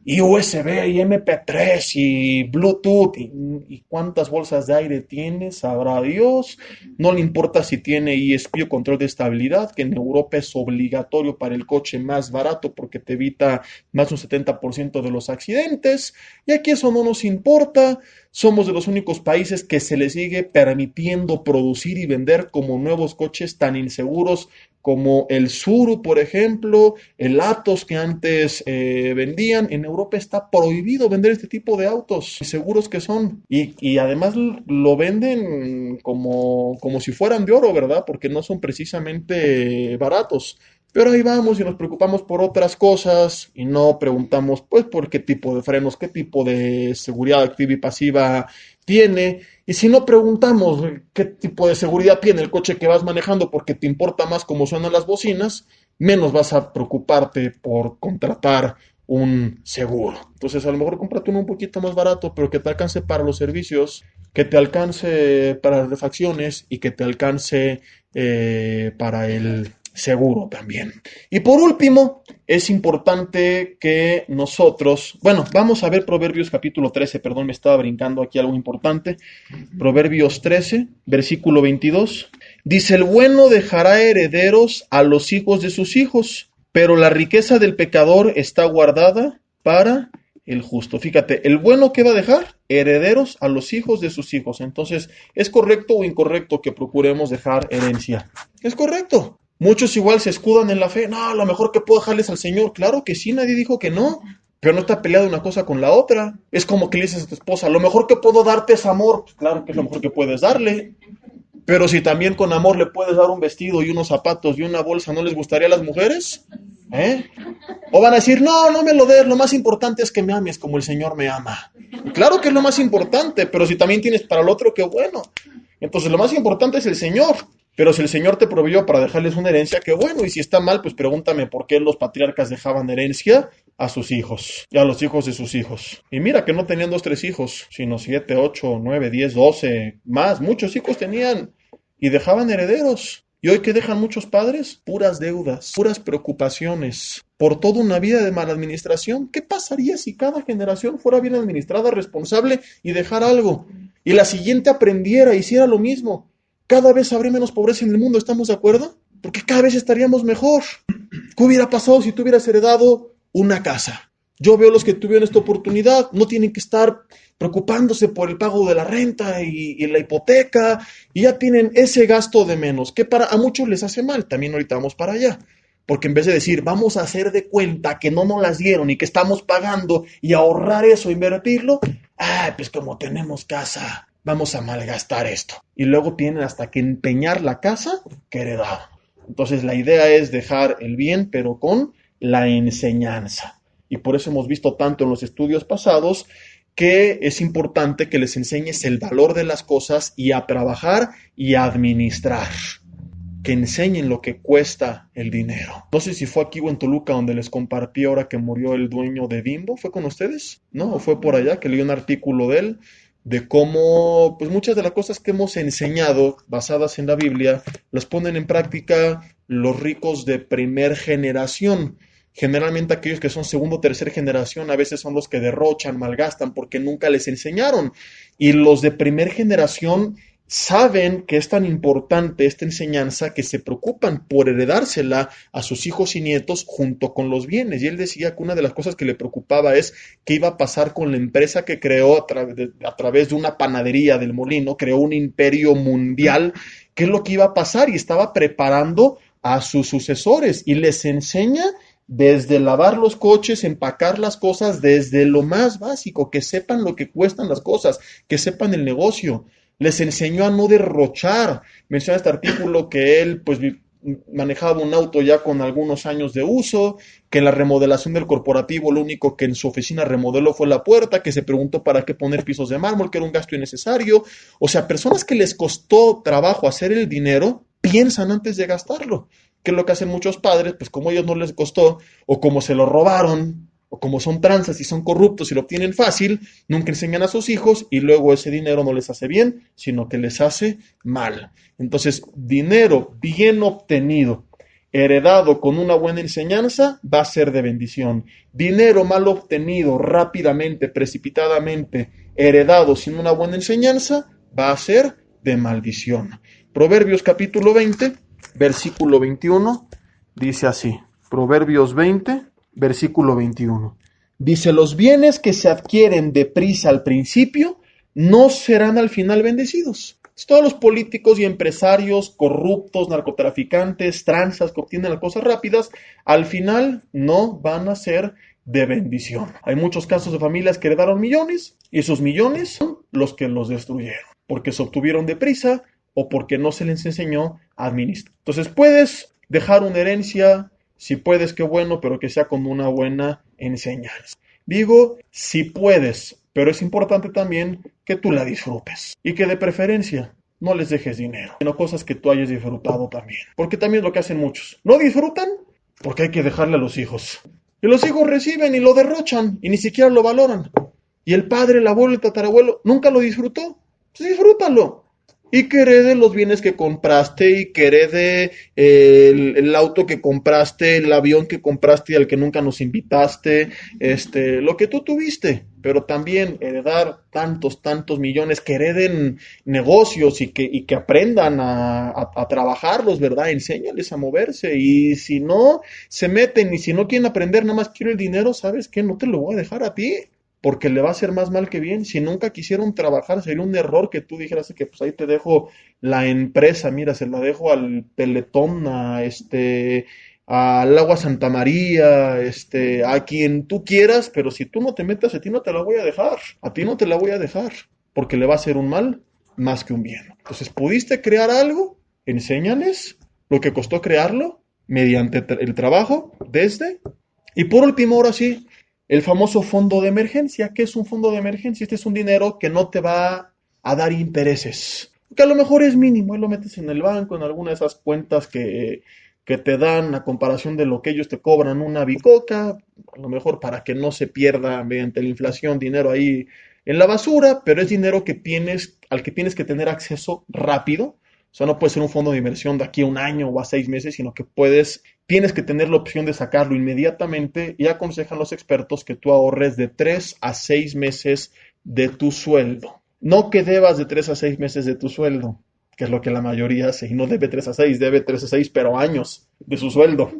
y USB, y MP3, y Bluetooth, y cuántas bolsas de aire tiene, sabrá Dios. No le importa si tiene ESP o control de estabilidad, que en Europa es obligatorio para el coche más barato porque te evita más de un 70% de los accidentes, y aquí eso no nos importa. Somos de los únicos países que se les sigue permitiendo producir y vender como nuevos coches tan inseguros como el Tsuru, por ejemplo, el Atos que antes vendían. En Europa está prohibido vender este tipo de autos, seguros que son. Y además lo venden como si fueran de oro, ¿verdad? Porque no son precisamente baratos. Pero ahí vamos y nos preocupamos por otras cosas y no preguntamos, pues, por qué tipo de frenos, qué tipo de seguridad activa y pasiva tiene. Y si no preguntamos qué tipo de seguridad tiene el coche que vas manejando porque te importa más cómo suenan las bocinas, menos vas a preocuparte por contratar un seguro. Entonces, a lo mejor cómprate uno un poquito más barato, pero que te alcance para los servicios, que te alcance para las refacciones y que te alcance para seguro también. Y por último, es importante que nosotros, bueno, vamos a ver Proverbios capítulo 13, perdón, me estaba brincando aquí algo importante. Proverbios 13, versículo 22. Dice, el bueno dejará herederos a los hijos de sus hijos, pero la riqueza del pecador está guardada para el justo. Fíjate, el bueno que va a dejar herederos a los hijos de sus hijos. Entonces, ¿es correcto o incorrecto que procuremos dejar herencia? Es correcto. Muchos igual se escudan en la fe. No, lo mejor que puedo dejarles al Señor. Claro que sí, nadie dijo que no. Pero no está peleada una cosa con la otra. Es como que le dices a tu esposa, lo mejor que puedo darte es amor. Pues claro que es lo mejor que puedes darle. Pero si también con amor le puedes dar un vestido y unos zapatos y una bolsa, ¿no les gustaría a las mujeres? ¿Eh? O van a decir, no, no me lo des, lo más importante es que me ames como el Señor me ama. Y claro que es lo más importante, pero si también tienes para el otro, qué bueno. Entonces lo más importante es el Señor. Pero si el Señor te proveyó para dejarles una herencia, qué bueno. Y si está mal, pues pregúntame por qué los patriarcas dejaban herencia a sus hijos y a los hijos de sus hijos. Y mira que no tenían 2, 3 hijos, sino 7, 8, 9, 10, 12, más. Muchos hijos tenían y dejaban herederos. ¿Y hoy qué dejan muchos padres? Puras deudas, puras preocupaciones, por toda una vida de mala administración. ¿Qué pasaría si cada generación fuera bien administrada, responsable y dejara algo? Y la siguiente aprendiera, hiciera lo mismo. Cada vez habrá menos pobreza en el mundo, ¿estamos de acuerdo? Porque cada vez estaríamos mejor. ¿Qué hubiera pasado si tú hubieras heredado una casa? Yo veo los que tuvieron esta oportunidad, no tienen que estar preocupándose por el pago de la renta y la hipoteca, y ya tienen ese gasto de menos, que para a muchos les hace mal. También ahorita vamos para allá. Porque en vez de decir, vamos a hacer de cuenta que no nos las dieron y que estamos pagando y ahorrar eso, invertirlo, pues como tenemos casa, vamos a malgastar esto. Y luego tienen hasta que empeñar la casa que heredaron. Entonces la idea es dejar el bien, pero con la enseñanza. Y por eso hemos visto tanto en los estudios pasados que es importante que les enseñes el valor de las cosas y a trabajar y a administrar. Que enseñen lo que cuesta el dinero. No sé si fue aquí o en Toluca donde les compartí ahora que murió el dueño de Bimbo. ¿Fue con ustedes? ¿No? ¿O fue por allá que leí un artículo de él? De cómo pues muchas de las cosas que hemos enseñado basadas en la Biblia las ponen en práctica los ricos de primer generación. Generalmente aquellos que son segunda o tercera generación a veces son los que derrochan, malgastan porque nunca les enseñaron. Y los de primer generación saben que es tan importante esta enseñanza que se preocupan por heredársela a sus hijos y nietos junto con los bienes. Y él decía que una de las cosas que le preocupaba es qué iba a pasar con la empresa que creó a través de una panadería del molino, creó un imperio mundial, qué es lo que iba a pasar y estaba preparando a sus sucesores y les enseña desde lavar los coches, empacar las cosas, desde lo más básico, que sepan lo que cuestan las cosas, que sepan el negocio. Les enseñó a no derrochar. Menciona este artículo que él pues manejaba un auto ya con algunos años de uso, que en la remodelación del corporativo lo único que en su oficina remodeló fue la puerta, que se preguntó para qué poner pisos de mármol, que era un gasto innecesario. O sea, personas que les costó trabajo hacer el dinero, piensan antes de gastarlo. Que es lo que hacen muchos padres, pues como a ellos no les costó, o como se lo robaron, o como son tranzas y son corruptos y lo obtienen fácil, nunca enseñan a sus hijos y luego ese dinero no les hace bien, sino que les hace mal. Entonces, dinero bien obtenido, heredado con una buena enseñanza, va a ser de bendición. Dinero mal obtenido, rápidamente, precipitadamente, heredado sin una buena enseñanza, va a ser de maldición. Proverbios capítulo 20, versículo 21, dice así. Proverbios 20, versículo 21. Dice, los bienes que se adquieren deprisa al principio no serán al final bendecidos. Todos los políticos y empresarios corruptos, narcotraficantes, tranzas que obtienen las cosas rápidas, al final no van a ser de bendición. Hay muchos casos de familias que heredaron millones y esos millones son los que los destruyeron, porque se obtuvieron deprisa o porque no se les enseñó a administrar. Entonces puedes dejar una herencia, si puedes, qué bueno, pero que sea con una buena enseñanza. Digo, si puedes, pero es importante también que tú la disfrutes y que de preferencia no les dejes dinero, sino cosas que tú hayas disfrutado también. Porque también es lo que hacen muchos. No disfrutan porque hay que dejarle a los hijos. Y los hijos reciben y lo derrochan y ni siquiera lo valoran. Y el padre, el abuelo, el tatarabuelo nunca lo disfrutó. Pues disfrútalo. y que herede los bienes que compraste y que herede el auto que compraste, el avión que compraste y al que nunca nos invitaste, lo que tú tuviste, pero también heredar tantos millones, que hereden negocios y que aprendan a trabajarlos, ¿verdad? Enséñales a moverse y si no se meten y si no quieren aprender, nada más quiero el dinero, ¿sabes qué? No te lo voy a dejar a ti porque le va a hacer más mal que bien. Si nunca quisieron trabajar, sería un error que tú dijeras que pues ahí te dejo la empresa, mira, se la dejo al Teletón, al Agua Santa María, a quien tú quieras, pero si tú no te metes, a ti no te la voy a dejar, a ti no te la voy a dejar, porque le va a hacer un mal más que un bien. Entonces, ¿pudiste crear algo? Enséñales lo que costó crearlo mediante el trabajo desde. Y por último, ahora sí, el famoso fondo de emergencia. ¿Qué es un fondo de emergencia? Este es un dinero que no te va a dar intereses, que a lo mejor es mínimo y lo metes en el banco, en alguna de esas cuentas que te dan a comparación de lo que ellos te cobran una bicoca, a lo mejor para que no se pierda mediante la inflación dinero ahí en la basura, pero es dinero al que tienes que tener acceso rápido. O sea, no puede ser un fondo de inversión de aquí a un año o a 6 meses, sino que tienes que tener la opción de sacarlo inmediatamente y aconsejan los expertos que tú ahorres de 3 a 6 meses de tu sueldo. No que debas de 3 a 6 meses de tu sueldo, que es lo que la mayoría hace, y no debe 3 a 6, debe 3 a 6, pero años de su sueldo.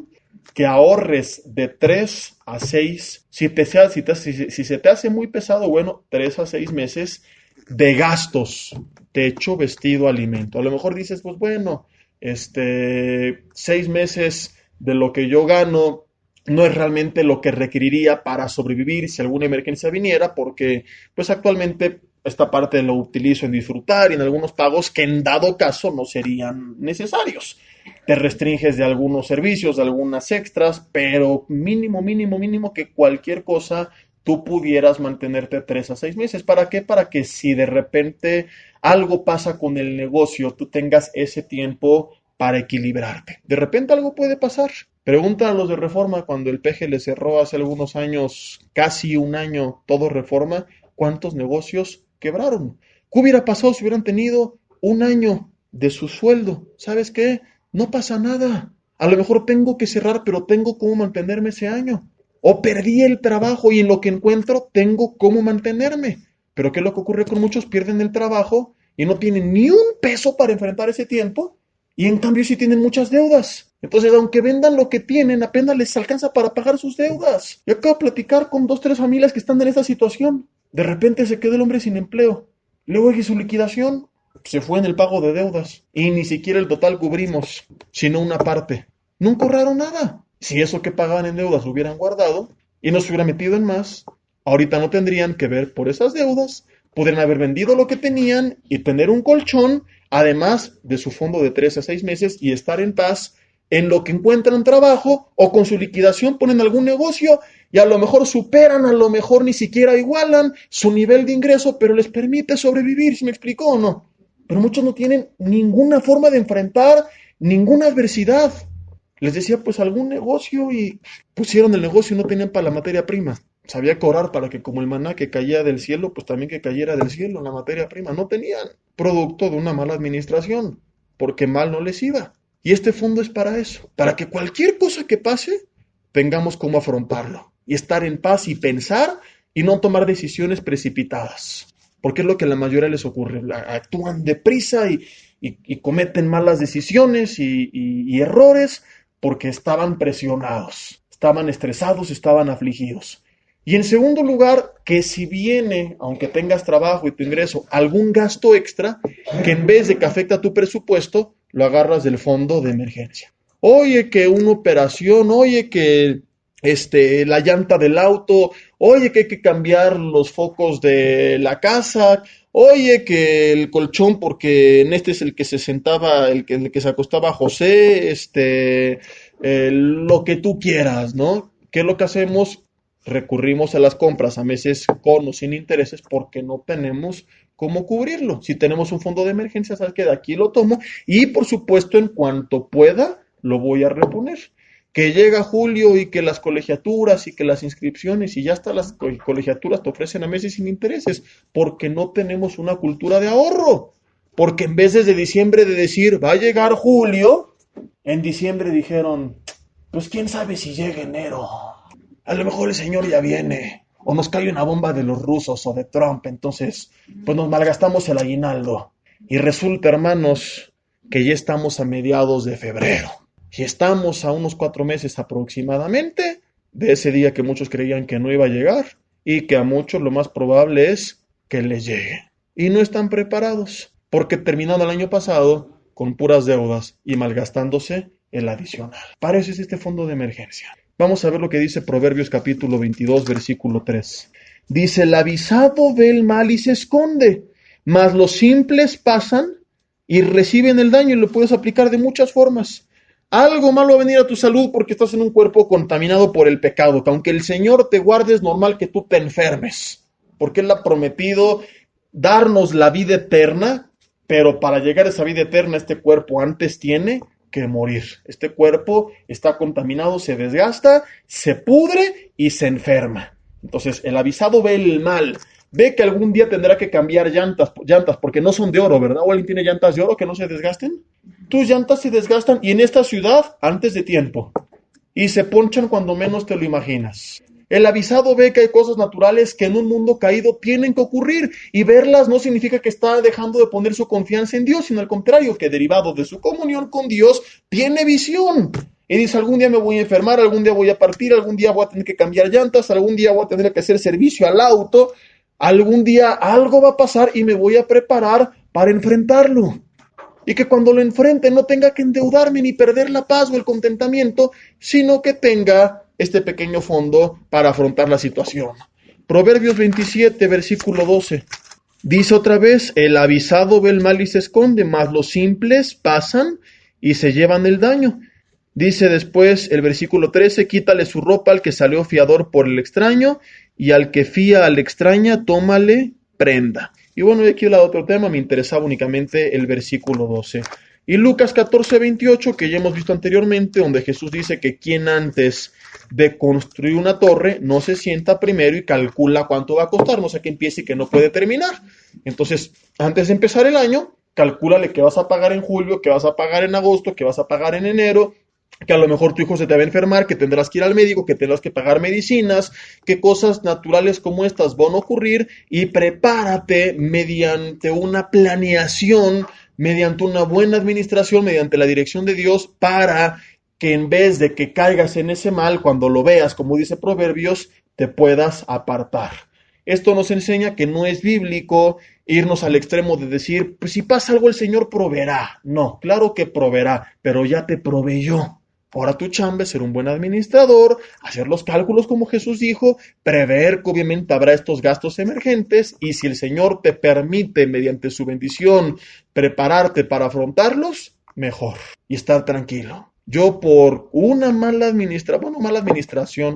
Que ahorres de 3 a 6, si se te hace muy pesado, bueno, 3 a 6 meses de gastos, techo, vestido, alimento. A lo mejor dices, pues bueno, 6 meses de lo que yo gano no es realmente lo que requeriría para sobrevivir si alguna emergencia viniera, porque pues actualmente esta parte lo utilizo en disfrutar y en algunos pagos que en dado caso no serían necesarios. Te restringes de algunos servicios, de algunas extras, pero mínimo que cualquier cosa tú pudieras mantenerte 3 a 6 meses. ¿Para qué? Para que si de repente algo pasa con el negocio, tú tengas ese tiempo para equilibrarte. De repente algo puede pasar. Pregunta a los de Reforma cuando el PG le cerró hace algunos años, casi un año, todo Reforma, ¿cuántos negocios quebraron? ¿Qué hubiera pasado si hubieran tenido un año de su sueldo? ¿Sabes qué? No pasa nada. A lo mejor tengo que cerrar, pero tengo cómo mantenerme ese año. O perdí el trabajo y en lo que encuentro tengo cómo mantenerme. Pero ¿qué es lo que ocurre con muchos? Pierden el trabajo y no tienen ni un peso para enfrentar ese tiempo y en cambio sí tienen muchas deudas. Entonces, aunque vendan lo que tienen, apenas les alcanza para pagar sus deudas. Yo acabo de platicar con 2, 3 familias que están en esta situación. De repente se quedó el hombre sin empleo. Luego de su liquidación, se fue en el pago de deudas. Y ni siquiera el total cubrimos, sino una parte. Nunca ahorraron nada. Si eso que pagaban en deudas lo hubieran guardado y no se hubiera metido en más, ahorita no tendrían que ver por esas deudas, podrían haber vendido lo que tenían y tener un colchón, además de su fondo de 3 a 6 meses y estar en paz en lo que encuentran trabajo o con su liquidación ponen algún negocio y a lo mejor superan, a lo mejor ni siquiera igualan su nivel de ingreso, pero les permite sobrevivir, ¿si me explico o no? Pero muchos no tienen ninguna forma de enfrentar ninguna adversidad. Les decía, pues algún negocio y pusieron el negocio y no tenían para la materia prima. Sabía cobrar para que como el maná que caía del cielo, pues también que cayera del cielo la materia prima. No tenían, producto de una mala administración, porque mal no les iba. Y este fondo es para eso, para que cualquier cosa que pase, tengamos cómo afrontarlo. Y estar en paz y pensar y no tomar decisiones precipitadas. Porque es lo que a la mayoría les ocurre. Actúan deprisa y cometen malas decisiones y errores porque estaban presionados, estaban estresados, estaban afligidos. Y en segundo lugar, que si viene, aunque tengas trabajo y tu ingreso, algún gasto extra, que en vez de que afecte a tu presupuesto, lo agarras del fondo de emergencia. Oye, que una operación, oye, que la llanta del auto, oye, que hay que cambiar los focos de la casa, oye, que el colchón, porque en este es el que se sentaba, en el que se acostaba José, lo que tú quieras, ¿no? ¿Qué es lo que hacemos? Recurrimos a las compras a meses con o sin intereses porque no tenemos cómo cubrirlo. Si tenemos un fondo de emergencia, sabes que de aquí lo tomo y por supuesto en cuanto pueda lo voy a reponer. Que llega julio y que las colegiaturas y que las inscripciones y ya hasta las colegiaturas te ofrecen a meses sin intereses porque no tenemos una cultura de ahorro. Porque en vez de diciembre de decir, va a llegar julio, en diciembre dijeron, pues quién sabe si llega enero. A lo mejor el señor ya viene. O nos cae una bomba de los rusos o de Trump. Entonces, pues nos malgastamos el aguinaldo. Y resulta, hermanos, que ya estamos a mediados de febrero. Y estamos a unos 4 meses aproximadamente de ese día que muchos creían que no iba a llegar. Y que a muchos lo más probable es que les llegue. Y no están preparados. Porque terminando el año pasado con puras deudas y malgastándose el adicional. Para eso es este fondo de emergencia. Vamos a ver lo que dice Proverbios capítulo 22, versículo 3. Dice, el avisado ve el mal y se esconde, mas los simples pasan y reciben el daño, y lo puedes aplicar de muchas formas. Algo malo va a venir a tu salud porque estás en un cuerpo contaminado por el pecado, que aunque el Señor te guarde es normal que tú te enfermes, porque Él ha prometido darnos la vida eterna, pero para llegar a esa vida eterna este cuerpo antes tiene que morir. Este cuerpo está contaminado, se desgasta, se pudre y se enferma. Entonces el avisado ve el mal, ve que algún día tendrá que cambiar llantas porque no son de oro, ¿verdad? ¿O alguien tiene llantas de oro que no se desgasten? Tus llantas se desgastan y en esta ciudad antes de tiempo y se ponchan cuando menos te lo imaginas. El avisado ve que hay cosas naturales que en un mundo caído tienen que ocurrir, y verlas no significa que está dejando de poner su confianza en Dios, sino al contrario, que derivado de su comunión con Dios tiene visión. Y dice, algún día me voy a enfermar, algún día voy a partir, algún día voy a tener que cambiar llantas, algún día voy a tener que hacer servicio al auto, algún día algo va a pasar y me voy a preparar para enfrentarlo. Y que cuando lo enfrente no tenga que endeudarme ni perder la paz o el contentamiento, sino que tenga este pequeño fondo para afrontar la situación. Proverbios 27, versículo 12. Dice otra vez, el avisado ve el mal y se esconde, mas los simples pasan y se llevan el daño. Dice después el versículo 13, quítale su ropa al que salió fiador por el extraño, y al que fía a la extraña, tómale prenda. Y bueno, y aquí el otro tema, me interesaba únicamente el versículo 12. Y Lucas 14, 28, que ya hemos visto anteriormente, donde Jesús dice que quien antes de construir una torre no se sienta primero y calcula cuánto va a costar, no sé que empiece y que no puede terminar. Entonces, antes de empezar el año, calcúlale qué vas a pagar en julio, qué vas a pagar en agosto, qué vas a pagar en enero, que a lo mejor tu hijo se te va a enfermar, que tendrás que ir al médico, que tendrás que pagar medicinas, que cosas naturales como estas van a ocurrir, y prepárate mediante una planeación, mediante una buena administración, mediante la dirección de Dios, para que en vez de que caigas en ese mal, cuando lo veas, como dice Proverbios, te puedas apartar. Esto nos enseña que no es bíblico irnos al extremo de decir, pues si pasa algo el Señor proveerá. No, claro que proveerá, pero ya te proveyó. Ahora tu chamba es ser un buen administrador, hacer los cálculos como Jesús dijo, prever que obviamente habrá estos gastos emergentes, y si el Señor te permite mediante su bendición prepararte para afrontarlos, mejor, y estar tranquilo. Yo por una mala administración,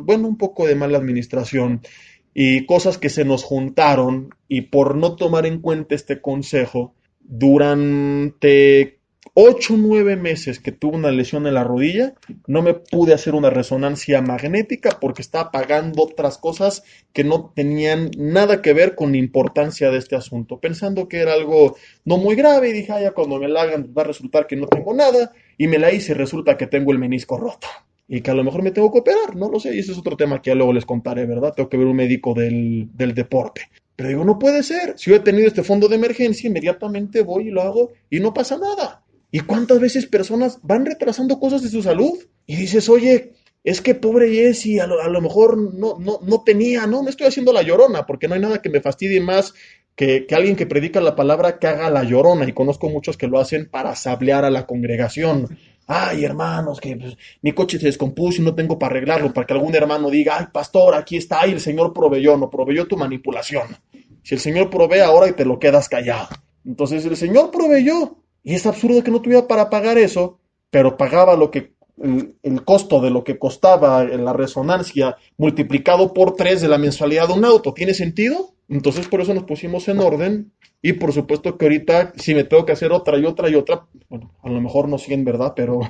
un poco de mala administración y cosas que se nos juntaron, y por no tomar en cuenta este consejo, durante 8 o 9 meses que tuve una lesión en la rodilla, no me pude hacer una resonancia magnética porque estaba pagando otras cosas que no tenían nada que ver con la importancia de este asunto, pensando que era algo no muy grave, y dije, ya cuando me la hagan va a resultar que no tengo nada, y me la hice y resulta que tengo el menisco roto. Y que a lo mejor me tengo que operar, no lo sé, y ese es otro tema que ya luego les contaré, ¿verdad? Tengo que ver un médico del deporte. Pero digo, no puede ser, si yo he tenido este fondo de emergencia, inmediatamente voy y lo hago y no pasa nada. ¿Y cuántas veces personas van retrasando cosas de su salud? Y dices, oye, es que pobre Jessy, a lo mejor no tenía, no estoy haciendo la llorona, porque no hay nada que me fastidie más que alguien que predica la palabra que haga la llorona, y conozco muchos que lo hacen para sablear a la congregación. Ay, hermanos, que pues, mi coche se descompuso y no tengo para arreglarlo, para que algún hermano diga, ay, pastor, aquí está, y el Señor proveyó, no proveyó tu manipulación. Si el Señor provee ahora y te lo quedas callado. Entonces el Señor proveyó, y es absurdo que no tuviera para pagar eso, pero pagaba el costo de lo que costaba en la resonancia multiplicado por 3 de la mensualidad de un auto. ¿Tiene sentido? Entonces por eso nos pusimos en orden, y por supuesto que ahorita si me tengo que hacer otra y otra y otra, bueno, a lo mejor no 100, ¿verdad? Pero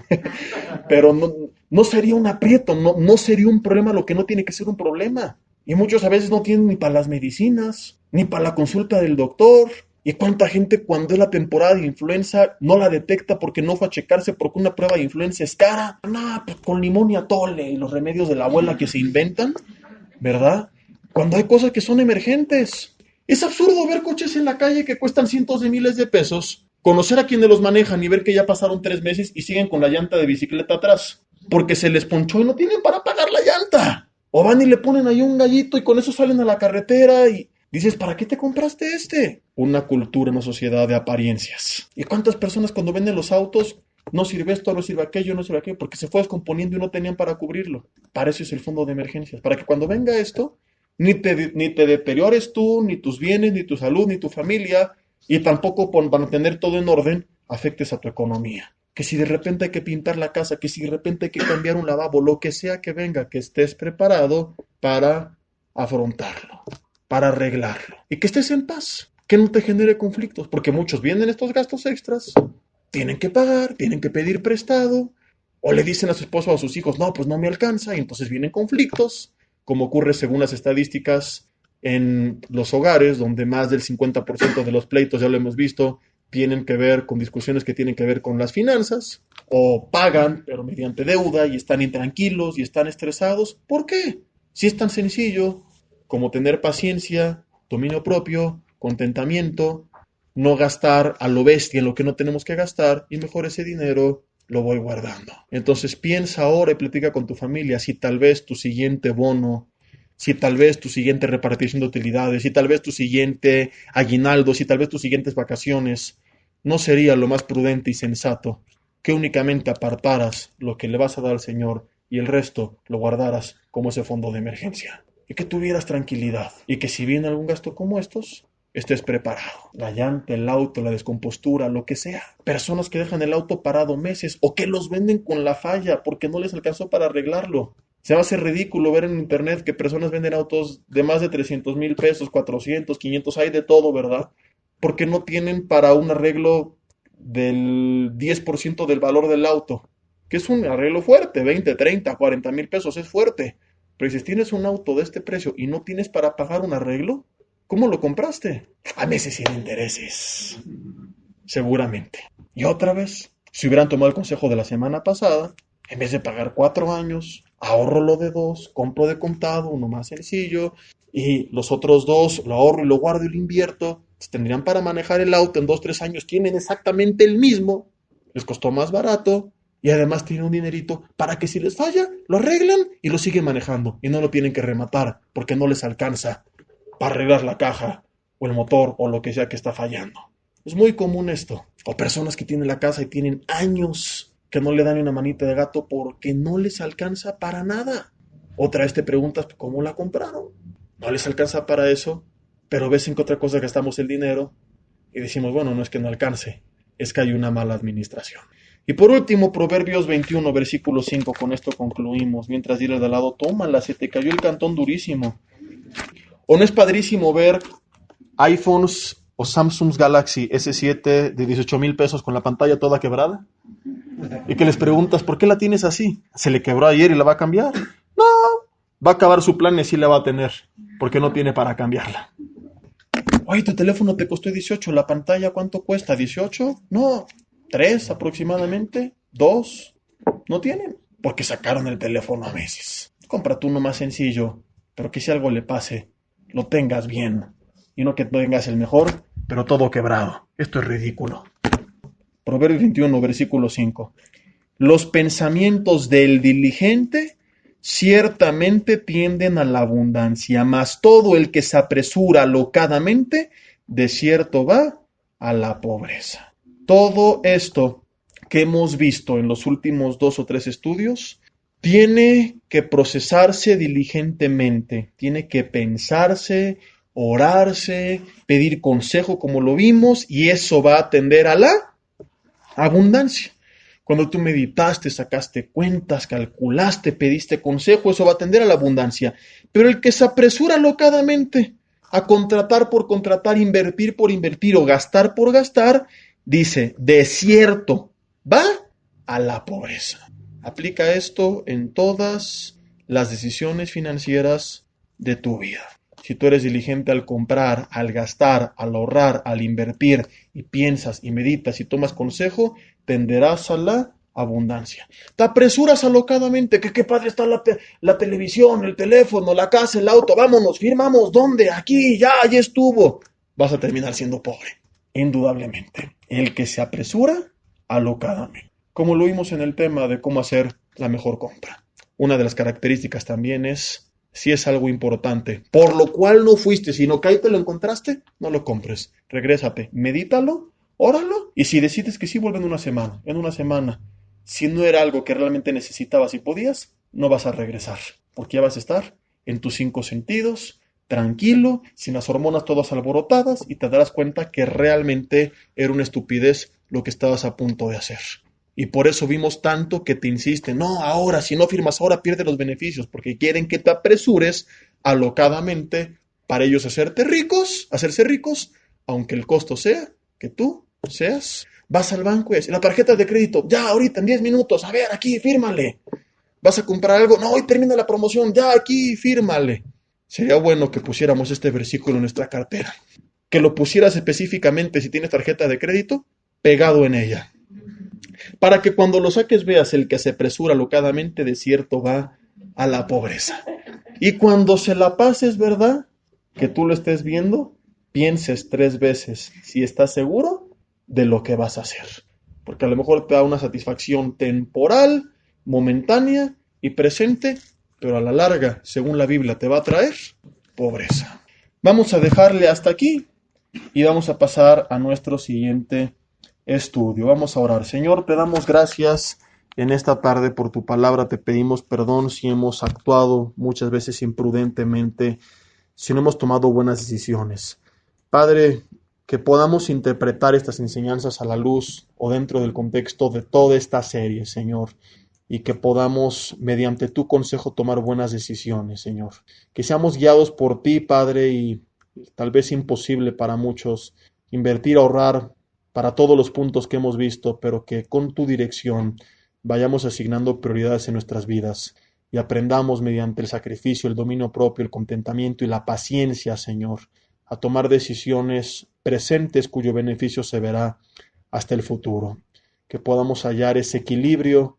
no sería un aprieto, no sería un problema lo que no tiene que ser un problema. Y muchos a veces no tienen ni para las medicinas, ni para la consulta del doctor. ¿Y cuánta gente cuando es la temporada de influenza no la detecta porque no fue a checarse porque una prueba de influenza es cara? No, pues con limón y atole y los remedios de la abuela que se inventan, ¿verdad? Cuando hay cosas que son emergentes. Es absurdo ver coches en la calle que cuestan cientos de miles de pesos, conocer a quienes los manejan y ver que ya pasaron 3 meses y siguen con la llanta de bicicleta atrás, porque se les ponchó y no tienen para pagar la llanta. O van y le ponen ahí un gallito y con eso salen a la carretera y dices, ¿para qué te compraste este? Una cultura, una sociedad de apariencias. ¿Y cuántas personas cuando venden los autos no sirve esto, no sirve aquello, no sirve aquello? Porque se fue descomponiendo y no tenían para cubrirlo. Para eso es el fondo de emergencias. Para que cuando venga esto, ni te deteriores tú, ni tus bienes, ni tu salud, ni tu familia, y tampoco por mantener todo en orden, afectes a tu economía. Que si de repente hay que pintar la casa, que si de repente hay que cambiar un lavabo, lo que sea que venga, que estés preparado para afrontarlo, para arreglarlo. Y que estés en paz, que no te genere conflictos, porque muchos vienen estos gastos extras, tienen que pagar, tienen que pedir prestado, o le dicen a su esposo o a sus hijos, no, pues no me alcanza, y entonces vienen conflictos, como ocurre según las estadísticas en los hogares, donde más del 50% de los pleitos, ya lo hemos visto, tienen que ver con discusiones que tienen que ver con las finanzas, o pagan, pero mediante deuda, y están intranquilos y están estresados. ¿Por qué? Si es tan sencillo como tener paciencia, dominio propio, contentamiento, no gastar a lo bestia en lo que no tenemos que gastar, y mejor ese dinero lo voy guardando. Entonces piensa ahora y platica con tu familia si tal vez tu siguiente bono, si tal vez tu siguiente repartición de utilidades, si tal vez tu siguiente aguinaldo, si tal vez tus siguientes vacaciones, no sería lo más prudente y sensato que únicamente apartaras lo que le vas a dar al Señor y el resto lo guardaras como ese fondo de emergencia. Y que tuvieras tranquilidad. Y que si viene algún gasto como estos, estés preparado. La llanta, el auto, la descompostura, lo que sea. Personas que dejan el auto parado meses o que los venden con la falla porque no les alcanzó para arreglarlo. Se va a hacer ridículo ver en internet que personas venden autos de más de 300,000 pesos, 400, 500, hay de todo, ¿verdad? Porque no tienen para un arreglo del 10% del valor del auto, que es un arreglo fuerte, 20, 30, 40,000 pesos, es fuerte. Pero si tienes un auto de este precio y no tienes para pagar un arreglo, ¿cómo lo compraste? A meses sin intereses, seguramente. Y otra vez, si hubieran tomado el consejo de la semana pasada, en vez de pagar 4 años, ahorro lo de 2, compro de contado, uno más sencillo, y los otros 2 lo ahorro y lo guardo y lo invierto, pues tendrían para manejar el auto en 2, 3 años, tienen exactamente el mismo, les costó más barato, y además tienen un dinerito para que si les falla, lo arreglan y lo siguen manejando, y no lo tienen que rematar, porque no les alcanza para arreglar la caja, o el motor, o lo que sea que está fallando. Es muy común esto. O personas que tienen la casa y tienen años que no le dan una manita de gato porque no les alcanza para nada. Otra vez te preguntas cómo la compraron. No les alcanza para eso, pero ves en qué otra cosa gastamos el dinero y decimos, bueno, no es que no alcance, es que hay una mala administración. Y por último, Proverbios 21, versículo 5, con esto concluimos. Mientras dile de lado, tómala, se te cayó el cantón durísimo. ¿O no es padrísimo ver iPhones o Samsung Galaxy S7 de 18,000 pesos con la pantalla toda quebrada? Y que les preguntas, ¿por qué la tienes así? ¿Se le quebró ayer y la va a cambiar? No, va a acabar su plan y sí la va a tener, porque no tiene para cambiarla. Oye, tu teléfono te costó 18, ¿la pantalla cuánto cuesta? ¿18? No, 3 aproximadamente, 2, no tienen, porque sacaron el teléfono a meses. Cómprate uno más sencillo, pero que si algo le pase, lo tengas bien, y no que tengas el mejor, pero todo quebrado. Esto es ridículo. Proverbios 21, versículo 5. Los pensamientos del diligente ciertamente tienden a la abundancia, mas todo el que se apresura alocadamente, de cierto va a la pobreza. Todo esto que hemos visto en los últimos 2 o 3 estudios tiene que procesarse diligentemente, tiene que pensarse, orarse, pedir consejo como lo vimos, y eso va a tender a la abundancia. Cuando tú meditaste, sacaste cuentas, calculaste, pediste consejo, eso va a tender a la abundancia. Pero el que se apresura alocadamente a contratar por contratar, invertir por invertir o gastar por gastar, dice, de cierto, va a la pobreza. Aplica esto en todas las decisiones financieras de tu vida. Si tú eres diligente al comprar, al gastar, al ahorrar, al invertir, y piensas y meditas y tomas consejo, tenderás a la abundancia. Te apresuras alocadamente, que qué padre está la televisión, el teléfono, la casa, el auto, vámonos, firmamos, ¿dónde? Aquí, ya estuvo. Vas a terminar siendo pobre, indudablemente. El que se apresura alocadamente. Como lo vimos en el tema de cómo hacer la mejor compra. Una de las características también es, si es algo importante, por lo cual no fuiste, sino que ahí te lo encontraste, no lo compres. Regrésate, medítalo, óralo, y si decides que sí, vuelve en una semana. Si no era algo que realmente necesitabas y podías, no vas a regresar, porque ya vas a estar en tus cinco sentidos, tranquilo, sin las hormonas todas alborotadas, y te darás cuenta que realmente era una estupidez lo que estabas a punto de hacer. Y por eso vimos tanto que te insisten, no, ahora, si no firmas ahora, pierdes los beneficios, porque quieren que te apresures alocadamente para ellos hacerse ricos, aunque el costo sea que tú seas. Vas al banco y dices, la tarjeta de crédito, ya, ahorita, en 10 minutos, a ver, aquí, fírmale. Vas a comprar algo, no, hoy termina la promoción, ya, aquí, fírmale. Sería bueno que pusiéramos este versículo en nuestra cartera. Que lo pusieras específicamente, si tienes tarjeta de crédito, pegado en ella, para que cuando lo saques veas el que se apresura alocadamente de cierto va a la pobreza. Y cuando se la pases, ¿verdad? Que tú lo estés viendo, pienses 3 veces si estás seguro de lo que vas a hacer. Porque a lo mejor te da una satisfacción temporal, momentánea y presente, pero a la larga, según la Biblia, te va a traer pobreza. Vamos a dejarle hasta aquí y vamos a pasar a nuestro siguiente estudio. Vamos a orar. Señor, te damos gracias en esta tarde por tu palabra. Te pedimos perdón si hemos actuado muchas veces imprudentemente, si no hemos tomado buenas decisiones. Padre, que podamos interpretar estas enseñanzas a la luz o dentro del contexto de toda esta serie, Señor, y que podamos, mediante tu consejo, tomar buenas decisiones, Señor. Que seamos guiados por ti, Padre, y tal vez imposible para muchos invertir, ahorrar para todos los puntos que hemos visto, pero que con tu dirección vayamos asignando prioridades en nuestras vidas y aprendamos mediante el sacrificio, el dominio propio, el contentamiento y la paciencia, Señor, a tomar decisiones presentes cuyo beneficio se verá hasta el futuro. Que podamos hallar ese equilibrio,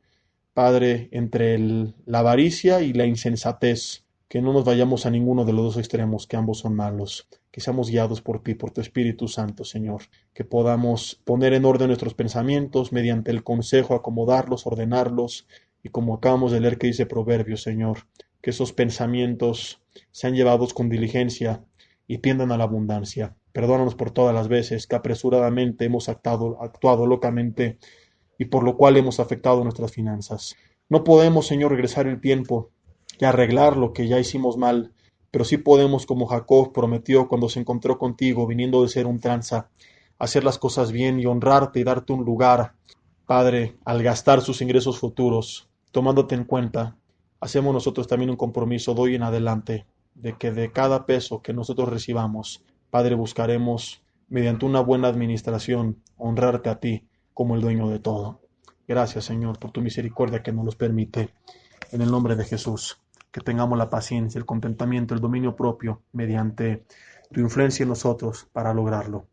Padre, entre la avaricia y la insensatez, que no nos vayamos a ninguno de los dos extremos, que ambos son malos, que seamos guiados por ti, por tu Espíritu Santo, Señor, que podamos poner en orden nuestros pensamientos mediante el consejo, acomodarlos, ordenarlos, y como acabamos de leer que dice Proverbios, Señor, que esos pensamientos sean llevados con diligencia y tiendan a la abundancia. Perdónanos por todas las veces que apresuradamente hemos actuado locamente y por lo cual hemos afectado nuestras finanzas. No podemos, Señor, regresar el tiempo y arreglar lo que ya hicimos mal, pero sí podemos, como Jacob prometió cuando se encontró contigo, viniendo de ser un tranza, hacer las cosas bien y honrarte y darte un lugar, Padre, al gastar sus ingresos futuros, tomándote en cuenta. Hacemos nosotros también un compromiso de hoy en adelante, de que de cada peso que nosotros recibamos, Padre, buscaremos, mediante una buena administración, honrarte a ti como el dueño de todo. Gracias, Señor, por tu misericordia que nos los permite. En el nombre de Jesús, que tengamos la paciencia, el contentamiento, el dominio propio, mediante tu influencia en nosotros para lograrlo.